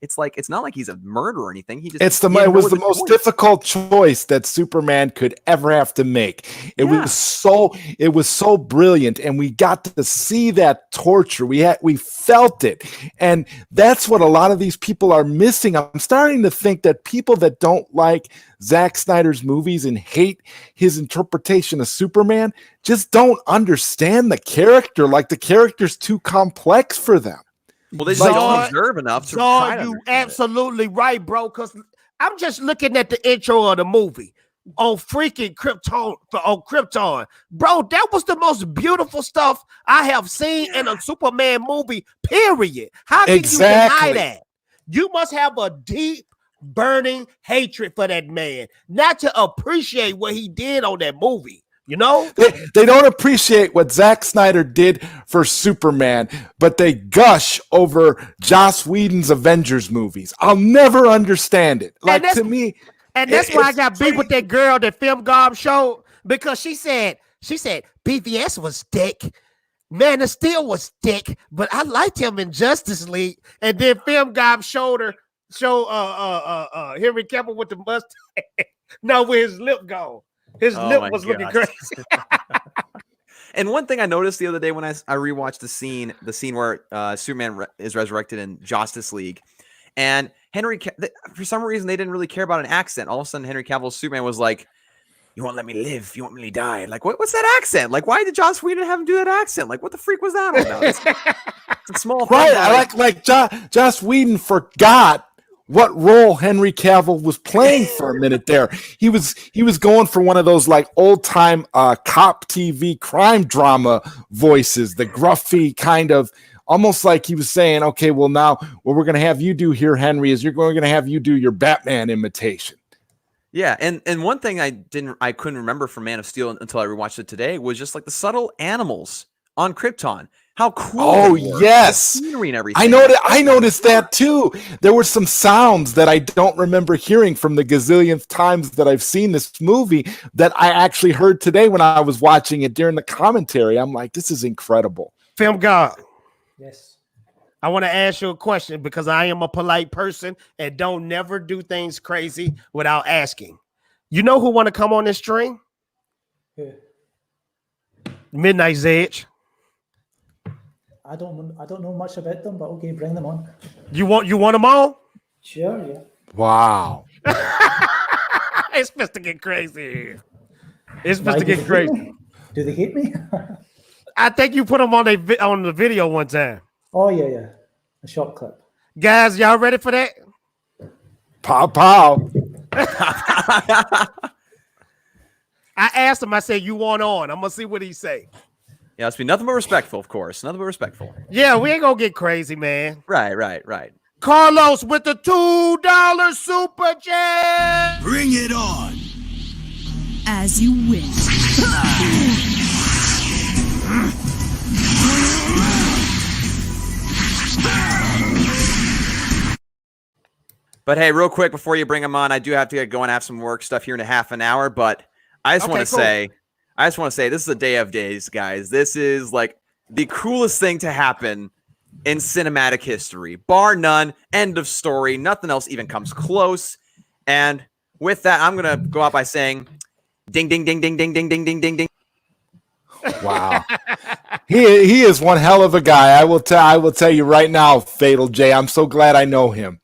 It's like, it's not like he's a murderer or anything. It was the most difficult choice that Superman could ever have to make. It was so brilliant, and we got to see that torture. We felt it, and that's what a lot of these people are missing. I'm starting to think that people that don't like Zack Snyder's movies and hate his interpretation of Superman just don't understand the character. Like, the character's too complex for them. Well, they just don't observe enough to try to you absolutely right, bro. Because I'm just looking at the intro of the movie on freaking Krypton, bro. That was the most beautiful stuff I have seen in a Superman movie. Period. How can you deny that? You must have a deep, burning hatred for that man, not to appreciate what he did on that movie. You know, they don't appreciate what Zack Snyder did for Superman, but they gush over Joss Whedon's Avengers movies. I'll never understand it. Like, to me, and that's why I got beat with that girl that Film Gob showed, because she said BVS was thick, Man of Steel was thick, but I liked him in Justice League. And then Film Gob showed Henry Cavill with the mustache. No, with his lip gone. His lip was looking crazy. And one thing I noticed the other day when I rewatched the scene where Superman is resurrected in Justice League, and for some reason they didn't really care about an accent. All of a sudden, Henry Cavill's Superman was like, "You won't let me live. You won't let me die." Like, what's that accent? Like, why did Joss Whedon have him do that accent? Like, what the freak was that all about? It's a small thing. Right. Joss Whedon forgot what role Henry Cavill was playing for a minute there. He was going for one of those like old time cop TV crime drama voices, the gruffy kind of, almost like he was saying, okay, well now what we're going to have you do here, Henry, is we're going to have you do your Batman imitation. Yeah, and one thing I couldn't remember from Man of Steel until I rewatched it today was just like the subtle animals on Krypton. How cool! Oh yes, the scenery and everything. I noticed that too. There were some sounds that I don't remember hearing from the gazillionth times that I've seen this movie that I actually heard today when I was watching it during the commentary. I'm like, this is incredible. Film God. Yes. I want to ask you a question because I am a polite person and don't never do things crazy without asking. You know who want to come on this stream? Who? Midnight's Edge. I don't know much about them, but okay, bring them on. You want them on? Sure, yeah. Wow. It's supposed to get crazy. It's supposed to get crazy. Do they hate me? I think you put them on on the video one time. Oh yeah, a short clip. Guys, y'all ready for that? Pow pow. I asked him. I said, "You want on?" I'm gonna see what he say. Yeah, it's be nothing but respectful, of course. Nothing but respectful. Yeah, we ain't gonna get crazy, man. Right. Carlos with the $2 super chat. Bring it on. As you wish. But hey, real quick before you bring him on, I do have to get going, have some work stuff here in a half an hour. But I just want to say, this is a day of days, guys. This is like the coolest thing to happen in cinematic history, bar none. End of story. Nothing else even comes close. And with that, I'm gonna go out by saying, ding, ding, ding, ding, ding, ding, ding, ding, ding, ding. Wow, he is one hell of a guy. I will tell you right now, Fatal J. I'm so glad I know him.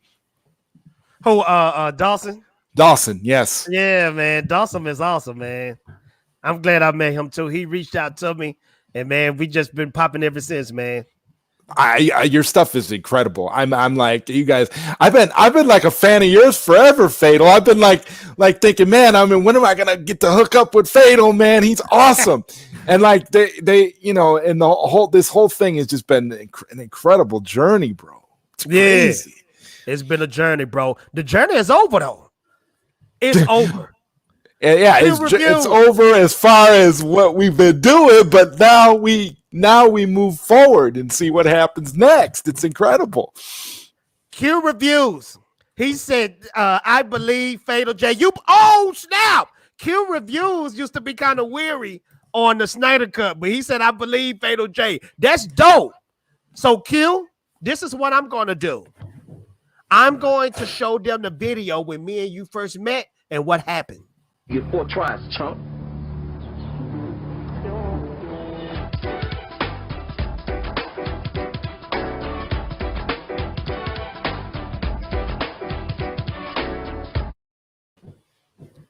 Who? Dawson. Dawson, yes. Yeah, man. Dawson is awesome, man. I'm glad I met him too. He reached out to me, and man, we just been popping ever since, man. Your stuff is incredible. I'm like, you guys, I've been like a fan of yours forever, Fatal. I've been like thinking, man, I mean, when am I gonna get to hook up with Fatal, man? He's awesome. And like they and this whole thing has just been an incredible journey, bro. It's crazy. Yeah. It's been a journey, bro. The journey is over though. It's over. Yeah, it's over as far as what we've been doing, but now we move forward and see what happens next. It's incredible. Q reviews. He said, I believe Fatal J. Oh, snap. Q reviews used to be kind of weary on the Snyder Cut, but he said, I believe Fatal J. That's dope. So, Q, this is what I'm going to do. I'm going to show them the video when me and you first met and what happened. You get 4 tries, chump.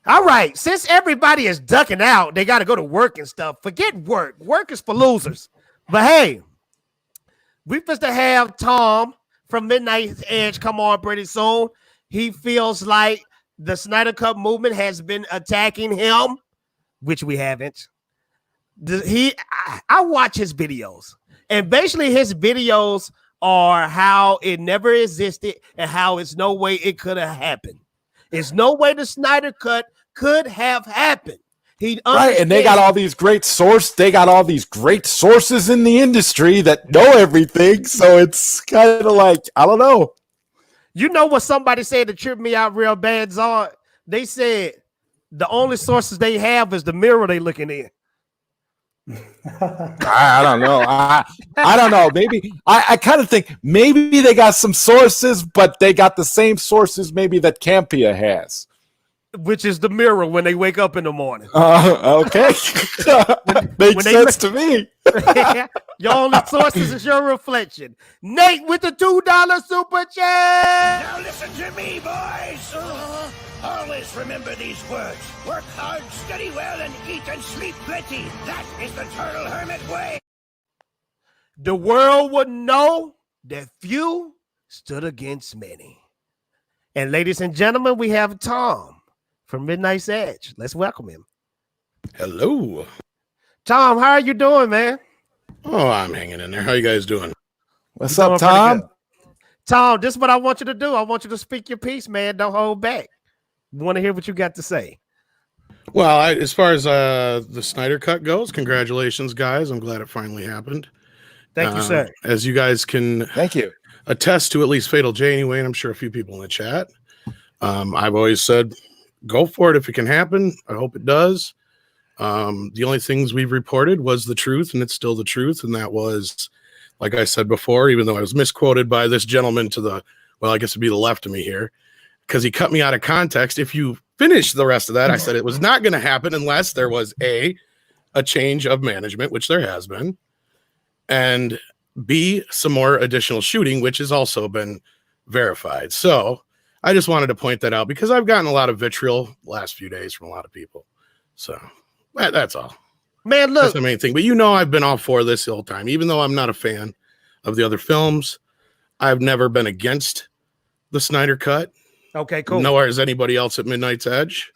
All right, since everybody is ducking out, they got to go to work and stuff. Forget work. Work is for losers. But hey, we supposed to have Tom from Midnight's Edge come on pretty soon. He feels like the Snyder Cut movement has been attacking him, which we haven't. I watch his videos, and basically his videos are how it never existed and how it's no way it could have happened. There's no way the Snyder Cut could have happened. Right, and they got all these great sources in the industry that know everything. So it's kind of like, I don't know. You know what somebody said that tripped me out real bad, Zard? They said the only sources they have is the mirror they looking in. I don't know. I don't know. Maybe I kind of think maybe they got some sources, but they got the same sources maybe that Campia has. Which is the mirror when they wake up in the morning. Okay. Makes sense to me. Your only sources is your reflection. Nate with the $2 super chat. Now listen to me, boys. Always remember these words. Work hard, study well, and eat and sleep plenty. That is the Turtle Hermit way. The world would know that few stood against many. And ladies and gentlemen, we have Tom from Midnight's Edge. Let's welcome him. Hello. Tom, how are you doing, man? Oh, I'm hanging in there. How you guys doing? What's up, Tom? Tom, this is what I want you to do. I want you to speak your piece, man. Don't hold back. Want to hear what you got to say. Well, as far as the Snyder Cut goes, congratulations, guys. I'm glad it finally happened. Thank you, sir. As you guys can attest to, at least Fatal J anyway, and I'm sure a few people in the chat. I've always said, go for it if it can happen. I hope it does. The only things we've reported was the truth, and it's still the truth. And that was, like I said before, even though I was misquoted by this gentleman to the, well, I guess it'd be the left of me here, because he cut me out of context. If you finish the rest of that, I said it was not going to happen unless there was a change of management, which there has been, and B, some more additional shooting, which has also been verified. So I just wanted to point that out because I've gotten a lot of vitriol the last few days from a lot of people. So that's all. Man, That's look. the main thing. But I've been all for this the whole time. Even though I'm not a fan of the other films, I've never been against the Snyder Cut. Okay, cool. Nor is anybody else at Midnight's Edge.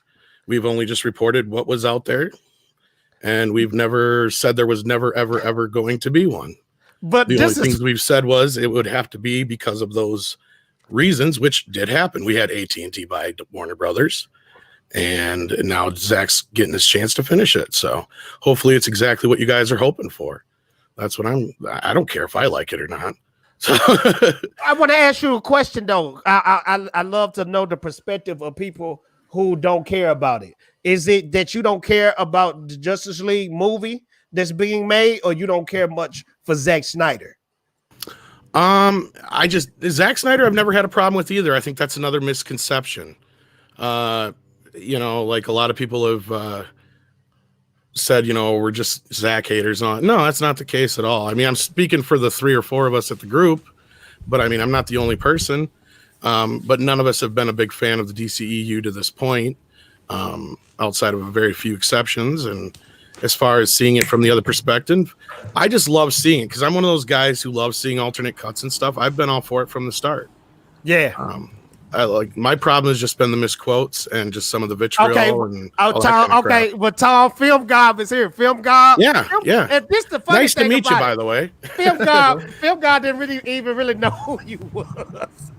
We've only just reported what was out there. And we've never said there was never, ever, ever going to be one. But the only things we've said was it would have to be because of those reasons, which did happen. We had AT&T buy Warner Brothers, and now Zack's getting his chance to finish it. So hopefully it's exactly what you guys are hoping for. That's what I don't care if I like it or not. So I want to ask you a question though. I love to know the perspective of people who don't care about it. Is it that you don't care about the Justice League movie that's being made, or you don't care much for Zack Snyder? Zack Snyder, I've never had a problem with either. I think that's another misconception. Like a lot of people have said, we're just Zack haters on. No, that's not the case at all. I mean, I'm speaking for the 3 or 4 of us at the group, but I mean, I'm not the only person. But none of us have been a big fan of the DCEU to this point, outside of a very few exceptions. And as far as seeing it from the other perspective, I just love seeing it because I'm one of those guys who loves seeing alternate cuts and stuff. I've been all for it from the start. Yeah. My problem has just been the misquotes and just some of the vitriol. Okay. And Tom. Okay. Well, Tom, Film God is here. Film God. Yeah. Yeah. And this the funny nice to thing meet you, about by the way. Film God didn't really know who you was.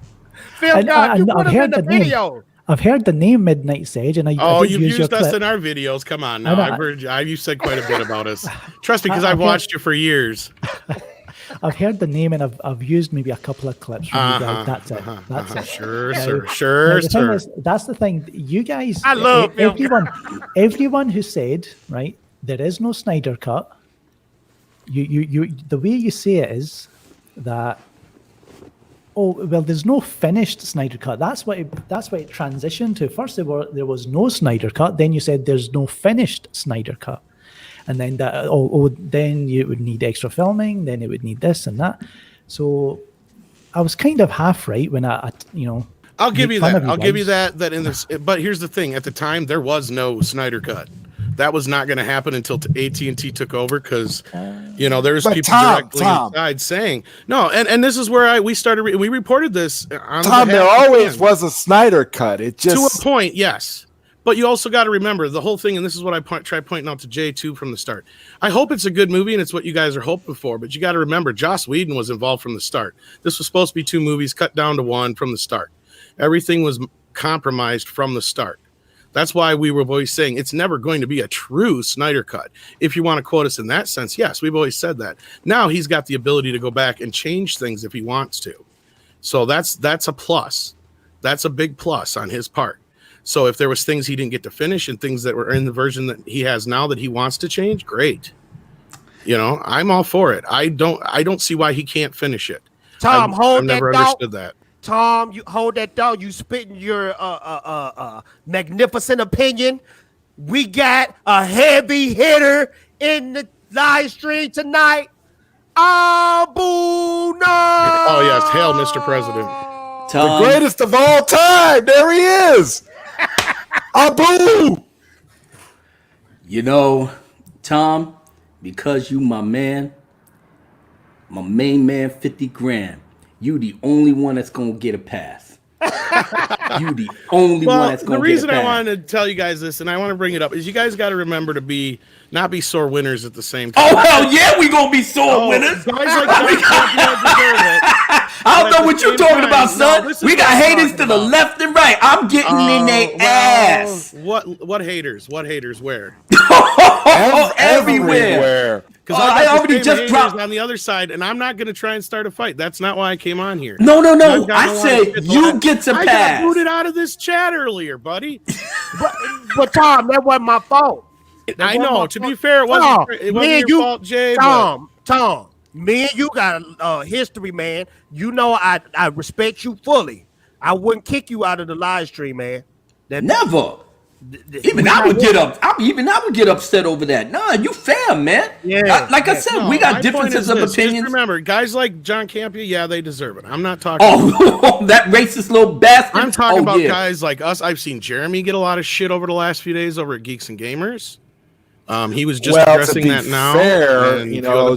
Film God, you put him in the video. I've heard the name Midnight's Edge, and you've used us in our videos. Come on, now I've heard you said quite a bit about us. Trust me, because I've watched you for years. I've heard the name, and I've used maybe a couple of clips from you guys. That's it. That's it. Sure, sir. That's the thing. You guys, I love everyone who said right there is no Snyder cut. You the way you say it is that. Oh well, there's no finished Snyder cut. That's what it transitioned to. First, there was no Snyder cut. Then you said there's no finished Snyder cut, and then then you would need extra filming. Then it would need this and that. So I was kind of half right when I'll give you that. I'll give you that. That in this, but here's the thing: at the time, there was no Snyder cut. That was not going to happen until AT&T took over because, there's people directly inside saying no. And this is where we started. We reported this. On there always was a Snyder cut. It just to a point, yes. But you also got to remember the whole thing, and this is what I try pointing out to Jay too from the start. I hope it's a good movie and it's what you guys are hoping for. But you got to remember, Joss Whedon was involved from the start. This was supposed to be 2 movies cut down to 1 from the start. Everything was compromised from the start. That's why we were always saying it's never going to be a true Snyder cut. If you want to quote us in that sense, yes, we've always said that. Now he's got the ability to go back and change things if he wants to. So that's a plus. That's a big plus on his part. So if there was things he didn't get to finish and things that were in the version that he has now that he wants to change, great. I'm all for it. I don't see why he can't finish it. Tom, I've never understood that. Tom, you hold that dog. You spitting your magnificent opinion. We got a heavy hitter in the live stream tonight. Abu no. Oh yes, hail, Mr. President. Tom. The greatest of all time. There he is. Abu. Tom, because you my main man, 50 grand. You the only one that's gonna get a pass. You the only one that's gonna get a pass. The reason I wanted to tell you guys this, and I want to bring it up, is you guys got to remember to not be sore winners at the same time. Oh hell yeah, we gonna be sore winners. Guys like that I don't know what you're talking about, son. We got haters to the left and right. I'm getting in their ass. What haters? What haters? Where? Everywhere. Because I already just dropped on the other side, and I'm not going to try and start a fight. That's not why I came on here. No. I said you get to pass. I got booted out of this chat earlier, buddy. but Tom, that wasn't my fault. I know. To be fair, it wasn't your fault, Jay. Tom, me and you got a history, man. I respect you fully. I wouldn't kick you out of the live stream, man. Never. Even I would get upset over that. Nah, you fair, man. Yeah. I said, we got differences of opinions. Just remember, guys like John Campia, yeah, they deserve it. I'm not talking. Oh, that racist little bastard. I'm talking about guys like us. I've seen Jeremy get a lot of shit over the last few days over at Geeks and Gamers. He was just addressing to be that now. fair, and you know,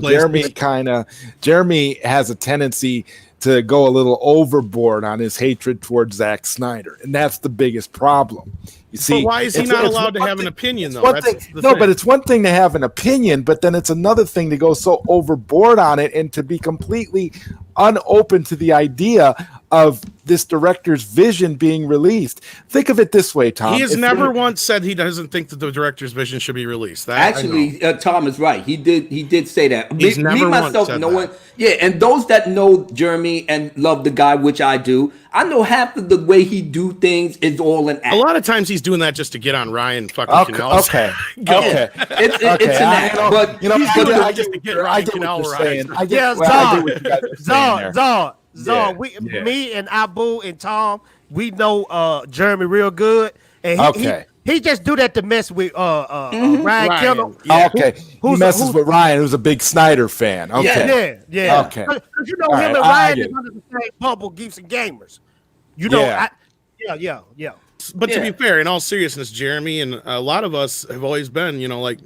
Jeremy has a tendency to go a little overboard on his hatred towards Zack Snyder, and that's the biggest problem. You see, but why is he not allowed to have an opinion, though? But it's one thing to have an opinion, but then it's another thing to go so overboard on it and to be completely unopen to the idea of this director's vision being released. Think of it this way, Tom. He has never once said he doesn't think that the director's vision should be released. Actually, Tom is right. He did say that. He's never once said that. Yeah, and those that know Jeremy and love the guy, which I do, I know half of the way he do things is all an act. A lot of times he's doing that just to get on Ryan fucking Canal. Okay. It's an act, but I get what you're saying. Zod, me and Abu and Tom, we know Jeremy real good, and he just do that to mess with Ryan Kendall. Yeah. Okay, he messes with Ryan, who's a big Snyder fan. Okay, yeah. Okay, because you know him and Ryan is under the same bubble, Geeks and Gamers. You know, yeah. But to be fair, in all seriousness, Jeremy and a lot of us have always been, you know, like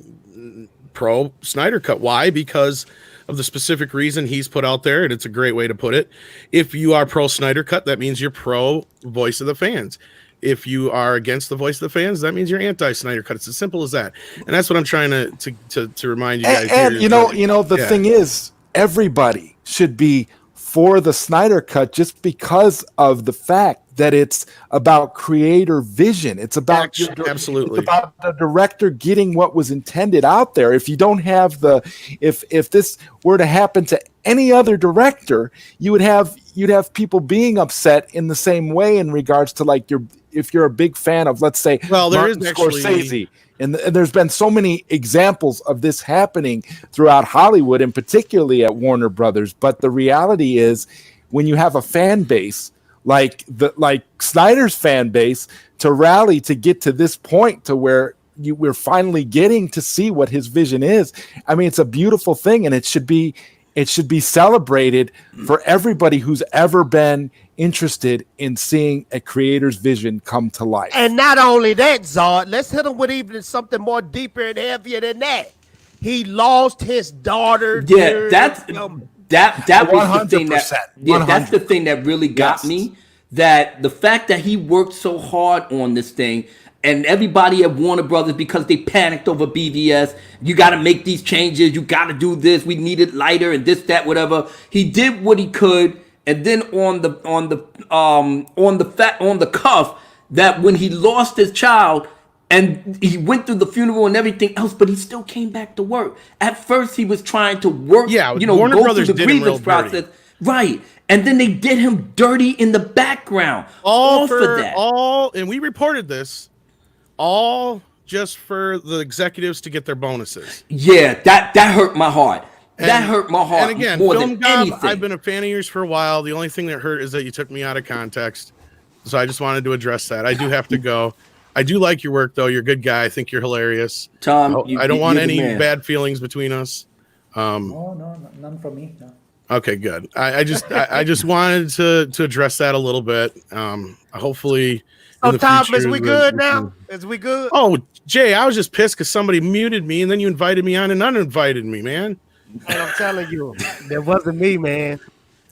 pro Snyder Cut. Why? Because of the specific reason he's put out there, and it's a great way to put it. If you are pro Snyder Cut, that means you're pro voice of the fans. If you are against the voice of the fans, that means you're anti Snyder Cut. It's as simple as that. And that's what I'm trying to remind you guys. And you know, the thing is, everybody should be for the Snyder Cut just because of the fact that it's about creator vision. It's about absolutely it's about the director getting what was intended out there. If you don't have if this were to happen to any other director, you'd have people being upset in the same way in regards to like if you're a big fan of, let's say, Martin Scorsese. And there's been so many examples of this happening throughout Hollywood and particularly at Warner Brothers. But the reality is, when you have a fan base like Snyder's fan base to rally to get to this point to where we're finally getting to see what his vision is. I mean, it's a beautiful thing, and it should be celebrated for everybody who's ever been interested in seeing a creator's vision come to life. And not only that, Zod, let's hit him with even something more deeper and heavier than that. He lost his daughter. Yeah, that was the thing that's the thing that really got me. That the fact that he worked so hard on this thing, and everybody at Warner Brothers, because they panicked over BVS, you got to make these changes, you got to do this, we need it lighter and this, that, whatever. He did what he could, and then on the cuff, that when he lost his child and he went through the funeral and everything else, but he still came back to work. At first, he was trying to work, Warner go Brothers through the grievance process, right? And then they did him dirty in the background. And we reported this, all just for the executives to get their bonuses. Yeah, that hurt my heart. That hurt my heart. And again, more Film than Gob, anything. I've been a fan of yours for a while. The only thing that hurt is that you took me out of context. So I just wanted to address that. I do have to go. I do like your work, though. You're a good guy. I think you're hilarious. Tom, I don't want any bad feelings between us. No, none from me. No. Okay, good. I just wanted to address that a little bit. Hopefully. So Tom, is we good now? Is we good? Oh, Jay, I was just pissed because somebody muted me and then you invited me on and uninvited me, man. And I'm telling you, that wasn't me, man.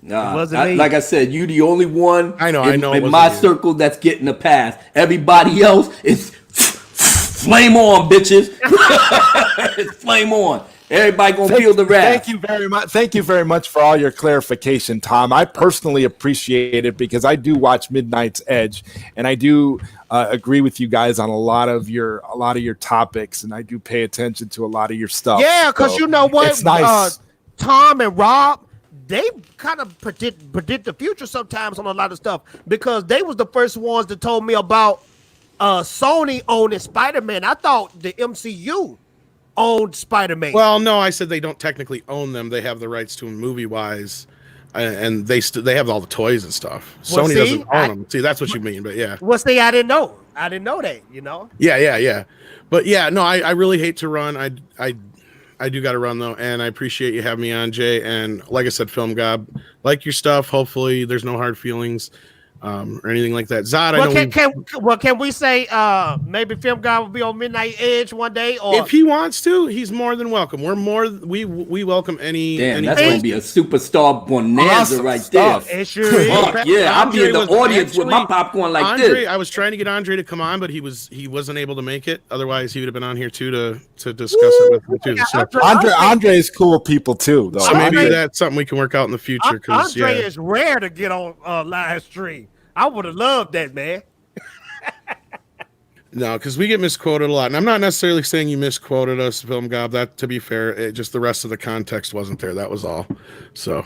Nah, it wasn't me. Like I said, you the only one I know in my circle that's getting a pass. Everybody else is flame on, bitches. It's flame on. Everybody gonna feel the wrath. Thank you very much. Thank you very much for all your clarification, Tom. I personally appreciate it because I do watch Midnight's Edge, and I do agree with you guys on a lot of your topics, and I do pay attention to a lot of your stuff. Yeah, because you know what, it's nice. Tom and Rob, they kind of predict the future sometimes on a lot of stuff because they was the first ones that told me about Sony owning Spider-Man. I thought the MCU owned Spider-Man. Well, no, I said they don't technically own them. They have the rights to them movie-wise, and they have all the toys and stuff. Well, Sony doesn't own them. See, that's what you mean, but yeah. Well, see, I didn't know that, you know? Yeah. But yeah, no, I really hate to run. I do got to run, though, and I appreciate you having me on, Jay. And like I said, Film Gob, like your stuff. Hopefully there's no hard feelings. or anything like that. Zod, I know. Can we say maybe Film Guy will be on Midnight Edge one day? Or if he wants to, he's more than welcome. We welcome any. Damn, any that's gonna be a superstar bonanza right stuff. there. It sure is. Yeah, I'll be in the audience with my popcorn like this. I was trying to get Andre to come on, but he wasn't able to make it. Otherwise, he would have been on here too to discuss it with me too. So, Andre is cool people too, though. So maybe that's something we can work out in the future. Andre is rare to get on live stream. I would have loved that, man. No, because we get misquoted a lot, and I'm not necessarily saying you misquoted us, Film Gob. That, to be fair, just the rest of the context wasn't there. That was all. So,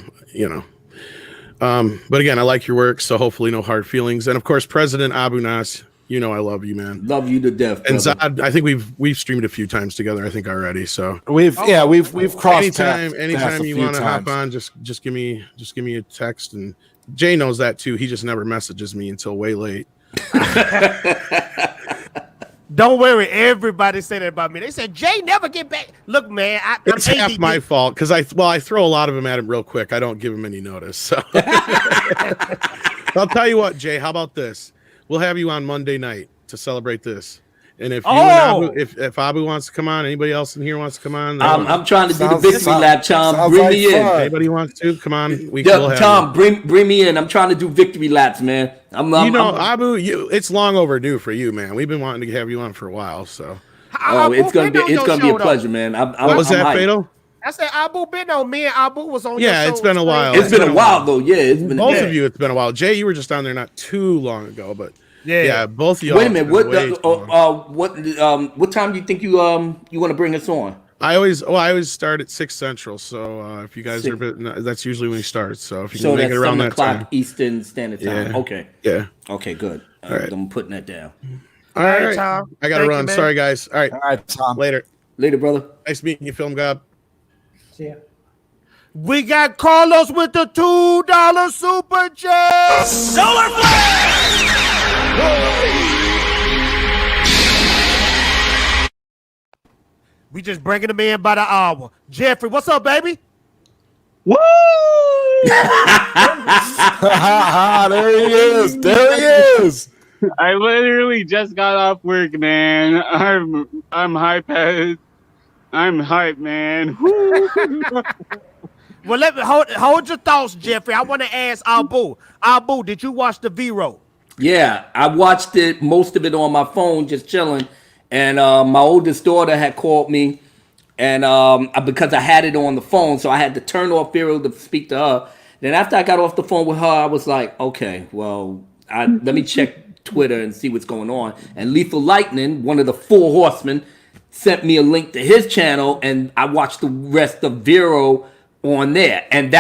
but again, I like your work, so hopefully no hard feelings. And of course, President Abu Nas, I love you, man. Love you to death. And Zod, I think we've streamed a few times together. I think already. So we've crossed anytime you want to hop on, just give me a text. And Jay knows that too. He just never messages me until way late. Don't worry, everybody said that about me. They said Jay never get back. Look, man, it's half my fault because I throw a lot of them at him real quick. I don't give him any notice. So I'll tell you what, Jay. How about this? We'll have you on Monday night to celebrate this. And if if Abu wants to come on, anybody else in here wants to come on, I'm trying to do the victory lap, Tom. Bring me in. Anybody wants to come on? Tom, bring me in. I'm trying to do victory laps, man. Abu, it's long overdue for you, man. We've been wanting to have you on for a while, so. It's gonna be a pleasure, man. What was that, Fatal? I said Abu been on. Me and Abu was on. Yeah, it's been a while. It's been a while though. Yeah, it's been both of you. It's been a while. Jay, you were just on there not too long ago, but. Yeah, both of you. Wait a minute. What time do you think you want to bring us on? I always start at 6 Central. So if you guys are that's usually when we start. So if you can make it around that time, Eastern Standard Time. Yeah. Okay. Yeah. Okay. Good. All right. I'm putting that down. All right, Tom. I gotta run. Sorry, guys. All right, Tom. Later, brother. Nice meeting you, Film Gob. See ya. We got Carlos with the $2 super chat. Solar Flare! We just bringing them in by the hour. Jeffrey, what's up, baby? Woo! There he is. There he is. I literally just got off work, man. I'm hype. I'm hype, man. Well, let me hold your thoughts, Jeffrey. I want to ask Abu. Abu, did you watch the V-Roll? Yeah, I watched it, most of it on my phone, just chilling. And my oldest daughter had called me, and because I had it on the phone, so I had to turn off V-Roll to speak to her. Then after I got off the phone with her, I was like, okay, well, let me check Twitter and see what's going on. And Lethal Lightning, one of the 4 horsemen, sent me a link to his channel, and I watched the rest of V-Roll on there. And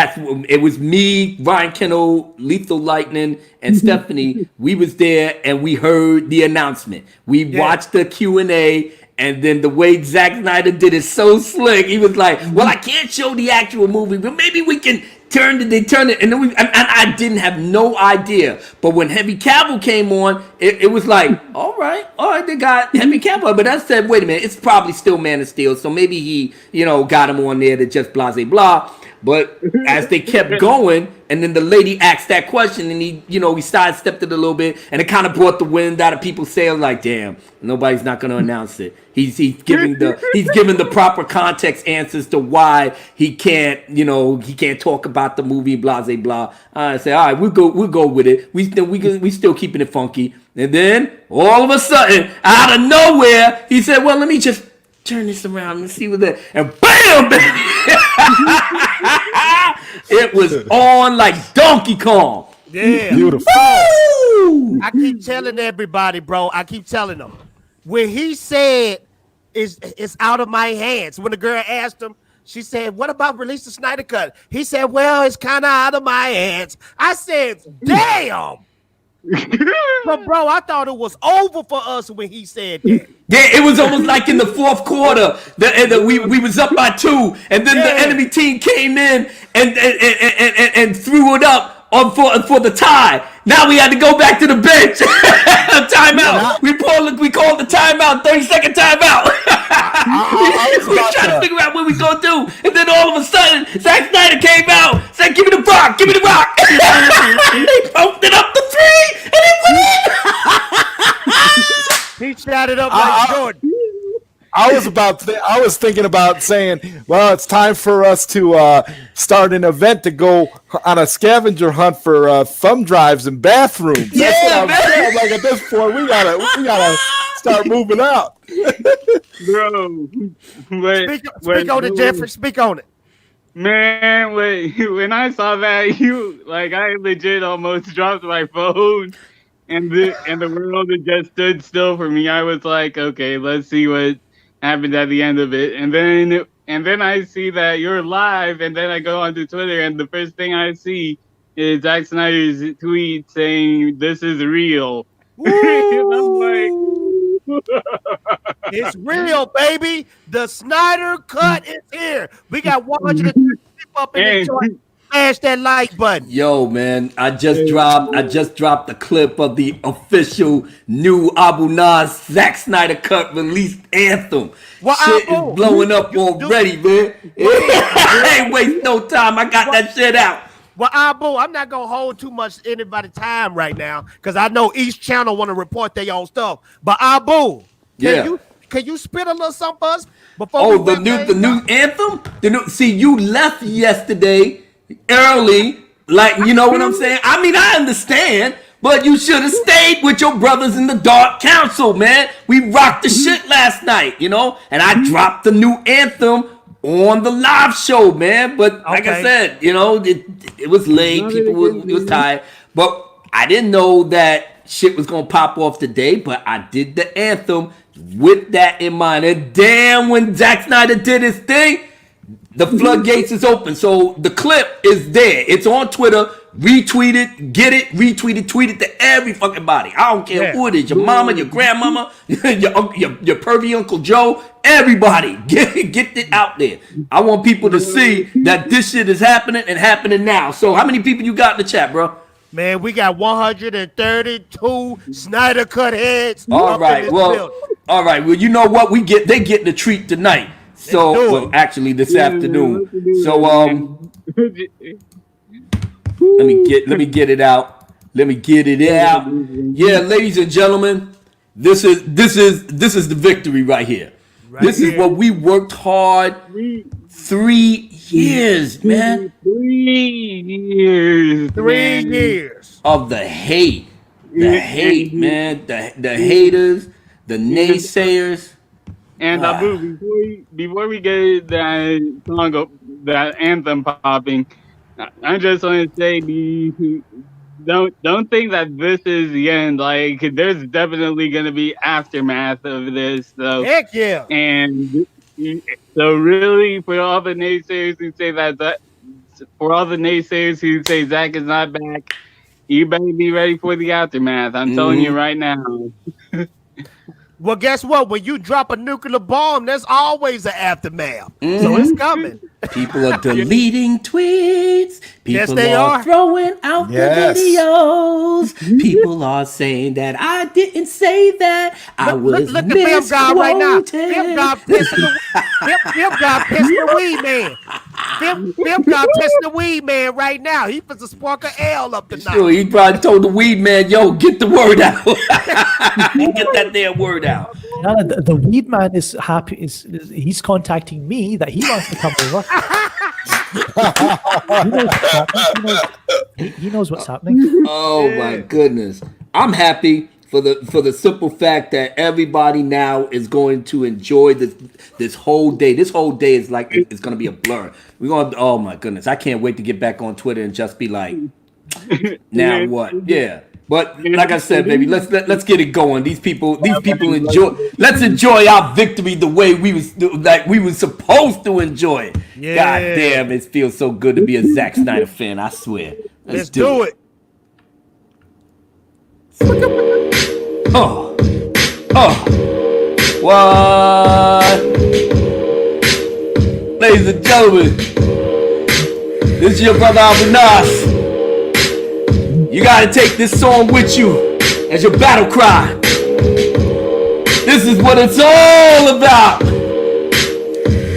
it was me, Ryan Kennel, Lethal Lightning, and Stephanie. We was there and we heard the announcement. We watched the Q&A, and then the way Zack Snyder did it so slick. He was like, well, I can't show the actual movie, but maybe we can turn it. And then I didn't have no idea. But when Heavy Cavill came on, it was like, all right, they got Heavy Cavill. But I said, wait a minute, it's probably still Man of Steel. So maybe he, got him on there to just blah, blah, blah. But as they kept going, and then the lady asked that question, and he sidestepped it a little bit, and it kind of brought the wind out of people's sails. Like, damn, nobody's not going to announce it. He's giving the proper context answers to why he can't talk about the movie. Blah blah blah. I say, all right, we'll go with it. We still keeping it funky. And then all of a sudden, out of nowhere, he said, well, let me just turn this around and see what that, and bam, it was on like Donkey Kong. Yeah, beautiful. I keep telling everybody, bro. I keep telling them when he said it's out of my hands. When the girl asked him, she said, "What about release the Snyder Cut?" He said, "Well, it's kind of out of my hands." I said, "Damn." But bro, I thought it was over for us when he said that. Yeah, it was almost like in the fourth quarter that we was up by 2, and then the enemy team came in and threw it up for the tie. Now we had to go back to the bench. Timeout. We called the timeout, 30-second timeout. We were trying to figure out what we gonna do, and then all of a sudden, Zack Snyder came out, said, "Give me the rock, give me the rock." He poked it up the 3. got it up like Jordan. I was thinking about saying, well, it's time for us to start an event to go on a scavenger hunt for thumb drives in bathrooms. Yeah, That's what I'm like, at this point, we gotta start moving out. Bro, Speak on it, Jeffrey. Speak on it. Man, when I saw that, I legit almost dropped my phone, and the world just stood still for me. I was like, okay, let's see what happened at the end of it, and then I see that you're live, and then I go onto Twitter, and the first thing I see is Zack Snyder's tweet saying, "This is real." I'm like, it's real, baby. The Snyder cut is here. We got 100 up in the joint. Smash that like button. Yo, man, I just dropped the clip of the official new Abu Nas Zack Snyder cut released anthem. Well, shit is blowing up already, man. I ain't waste no time. I got that shit out. Well, Abu, I'm not gonna hold too much anybody's time right now because I know each channel want to report their own stuff. But Abu, can you spit a little something for us before? The new anthem. See, you left yesterday early, like, you know what I'm saying? I mean, I understand, but you should have stayed with your brothers in the Dark Council, man. We rocked the shit last night, you know, and I dropped the new anthem on the live show, man. But like I said, you know, it was late, people was tired, but I didn't know that shit was gonna pop off today. But I did the anthem with that in mind, and damn, when Zack Snyder did his thing, the floodgates is open. So the clip is there. It's on Twitter. Retweet it, get it, retweet it, tweet it to every fucking body. I don't care who it is, your mama, your grandmama, your pervy Uncle Joe, everybody. Get it out there. I want people to see that this shit is happening and happening now. So how many people you got in the chat, bro? Man, we got 132 Snyder cut heads. All right, well, you know what? They getting a treat tonight. So, well, actually, this afternoon. So, let me get it out. Let me get it out. Yeah, ladies and gentlemen, this is the victory right here. This is what we worked hard 3 years, man. 3 years. 3 years of the hate. The hate, man. The haters, the naysayers. And Abu, before we get that song, that anthem popping, I just want to say, don't think that this is the end. Like, there's definitely gonna be aftermath of this. So heck yeah. And so really, for all the naysayers who say for all the naysayers who say Zack is not back, you better be ready for the aftermath. I'm telling you right now. Well, guess what? When you drop a nuclear bomb, there's always an aftermath. So it's coming. People are deleting tweets. People they are throwing out the videos. People are saying that I didn't say that. I was look at Film God right now. Film God pissing the weed man. Film God pissing the weed man right now. He puts a spark of L up tonight. Sure, he probably told the weed man, "Yo, get the word out. Get that damn word out." No, the weed man is happy. He's contacting me that he wants to come over. He knows what's happening. Oh my goodness! I'm happy for the simple fact that everybody now is going to enjoy this whole day. This whole day is like it's going to be a blur. We're going. Oh my goodness! I can't wait to get back on Twitter and just be like, now what? Yeah. But like I said, baby, let's get it going. These people enjoy. Let's enjoy our victory the way we was supposed to enjoy it. Yeah. God damn, it feels so good to be a Zack Snyder fan. I swear. Let's do it. Oh, what? Ladies and gentlemen, this is your brother Abu Nas. You gotta take this song with you as your battle cry. This is what it's all about.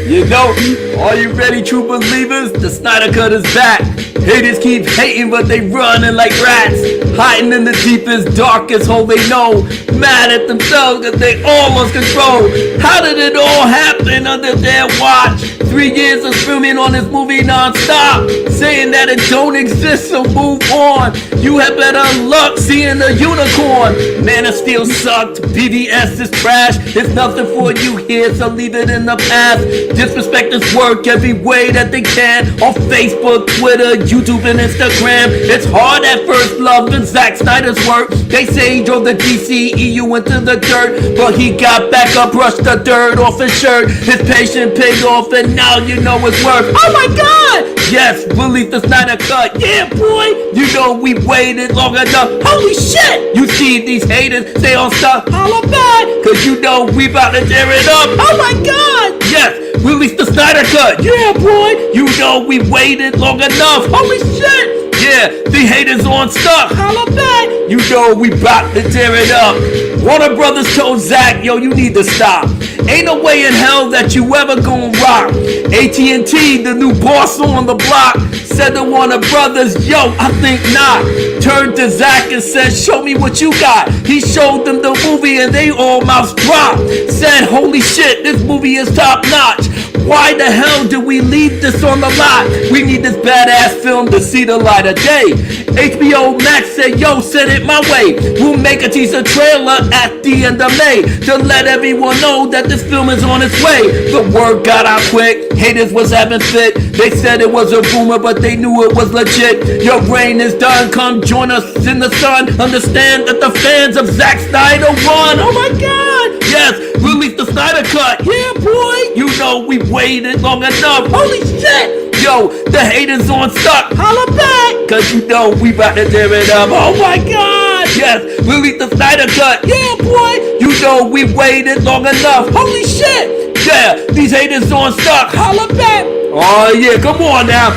You know, are you ready, true believers? The Snyder Cut is back. Haters keep hating, but they running like rats, hiding in the deepest, darkest hole they know. Mad at themselves cause they all lost control. How did it all happen under their watch? 3 years of filming on this movie non-stop, saying that it don't exist, so move on. You had better luck seeing the unicorn. Man of Steel sucked, BVS is trash. There's nothing for you here, so leave it in the past. Disrespect this work every way that they can, on Facebook, Twitter, YouTube, and Instagram. It's hard at first loving Zack Snyder's work. They say he drove the DCEU into the dirt, but he got back up, brushed the dirt off his shirt. His patience paid off, and now you know it's worth. Oh my God! Yes, release the Snyder Cut. Yeah, boy! You know we waited long enough. Holy shit! You see these haters stay on stuff. Holla back! Cause you know we about to tear it up. Oh my God! Yes, release the Snyder Cut. Yeah, boy! You know we waited long enough. Holy shit! Yeah, the haters on stuff. Holla back! You know we bout to tear it up. Warner Brothers told Zack, yo, you need to stop. Ain't no way in hell that you ever gon' rock. AT&T, the new boss on the block, said to Warner Brothers, yo, I think not. Turned to Zack and said, show me what you got. He showed them the movie and they all mouths dropped. Said, holy shit, this movie is top notch. Why the hell did we leave this on the lot? We need this badass film to see the light of day. HBO Max said, yo, send it my way. We'll make a teaser trailer at the end of May to let everyone know that this film is on its way. The word got out quick, haters was having fit. They said it was a rumor, but they knew it was legit. Your reign is done, come join us in the sun. Understand that the fans of Zack Snyder won. Oh my God, yes, release the Snyder Cut. Yeah, boy, you know we waited long enough. Holy shit! Yo, the haters on stuck. Holla back! Cause you know we about to tear it up. Oh my God! Yes, release the Snyder Cut. Yeah, boy! You know we waited long enough. Holy shit! Yeah, these haters on stuck. Holla back! Oh yeah, come on now.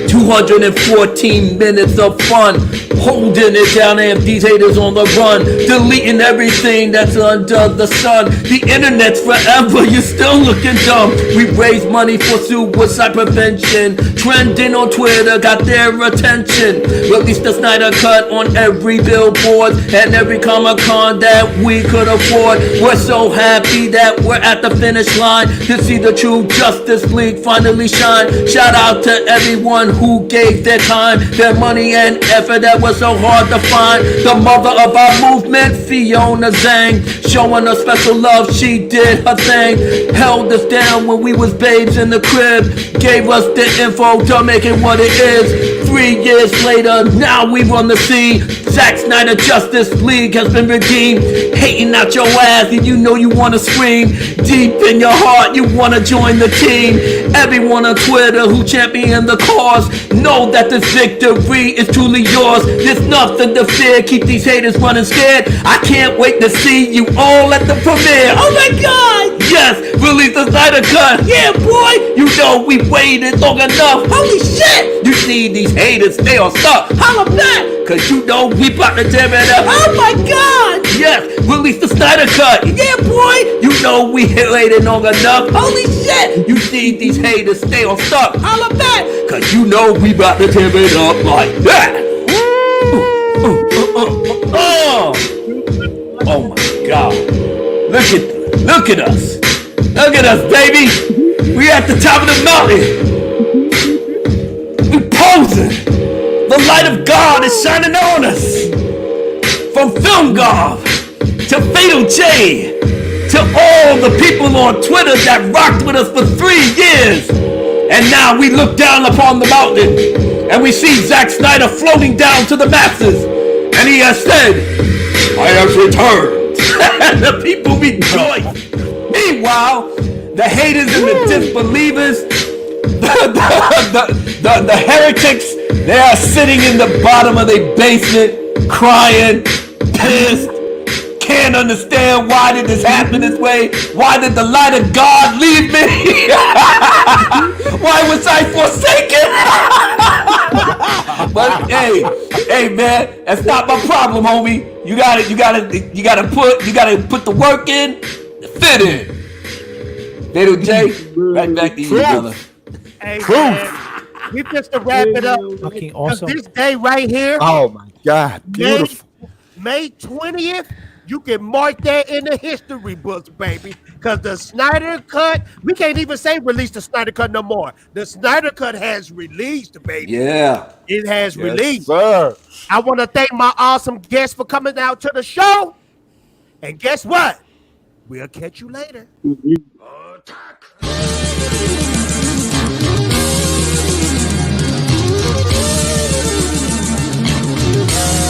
214 minutes of fun, holding it down and these haters on the run, deleting everything that's under the sun. The internet's forever, you're still looking dumb. We raise money for suicide prevention, trending on Twitter, got their attention. Release the Snyder Cut on every billboard and every Comic-Con that we could afford. We're so happy that we're at the finish line to see the true Justice League finally shine. Shout out to everyone who gave their time, their money and effort that was so hard to find. The mother of our movement, Fiona Zhang, showing us special love, she did her thing. Held us down when we was babes in the crib, gave us the info to make it what it is. 3 years later, now we run the scene. Zack Snyder Justice League has been redeemed. Hating out your ass and you know you wanna scream. Deep in your heart you wanna join the team. Everyone on Twitter who champion the cause, know that this victory is truly yours. There's nothing to fear, keep these haters running scared. I can't wait to see you all at the premiere. Oh my God, yes, release the Snyder Cut. Yeah boy, you know we waited long enough. Holy shit, you see these haters, they all stuck. Holla back, cause you know we about to tear it up. Oh my God, yes, release the Snyder Cut. Yeah boy, you know we waited long enough. Holy shit, you see these haters, stay on stuck. Holla back, cause you know we about to tear it up like that. Oh my God, look at us. Look at us, baby. We at the top of the mountain. We posing. The light of God is shining on us. From Film Golf to Fatal J to all the people on Twitter that rocked with us for 3 years. And now we look down upon the mountain and we see Zack Snyder floating down to the masses. And he has said, I have returned. And the people rejoice. Meanwhile, the haters and the disbelievers, the heretics, they are sitting in the bottom of their basement, crying, pissed, can't understand why did this happen this way? Why did the light of God leave me? Why was I forsaken? But hey man, that's not my problem, homie. You gotta put the work in, fit in. Fatal J, right back to you, brother. Hey, man, we just to wrap it up. Fucking awesome. This day right here. Oh my God, beautiful. May 20th. You can mark that in the history books, baby. Because the Snyder Cut, we can't even say release the Snyder Cut no more. The Snyder Cut has released, baby. Yeah. It has released. Sir. I want to thank my awesome guests for coming out to the show. And guess what? We'll catch you later. Attack.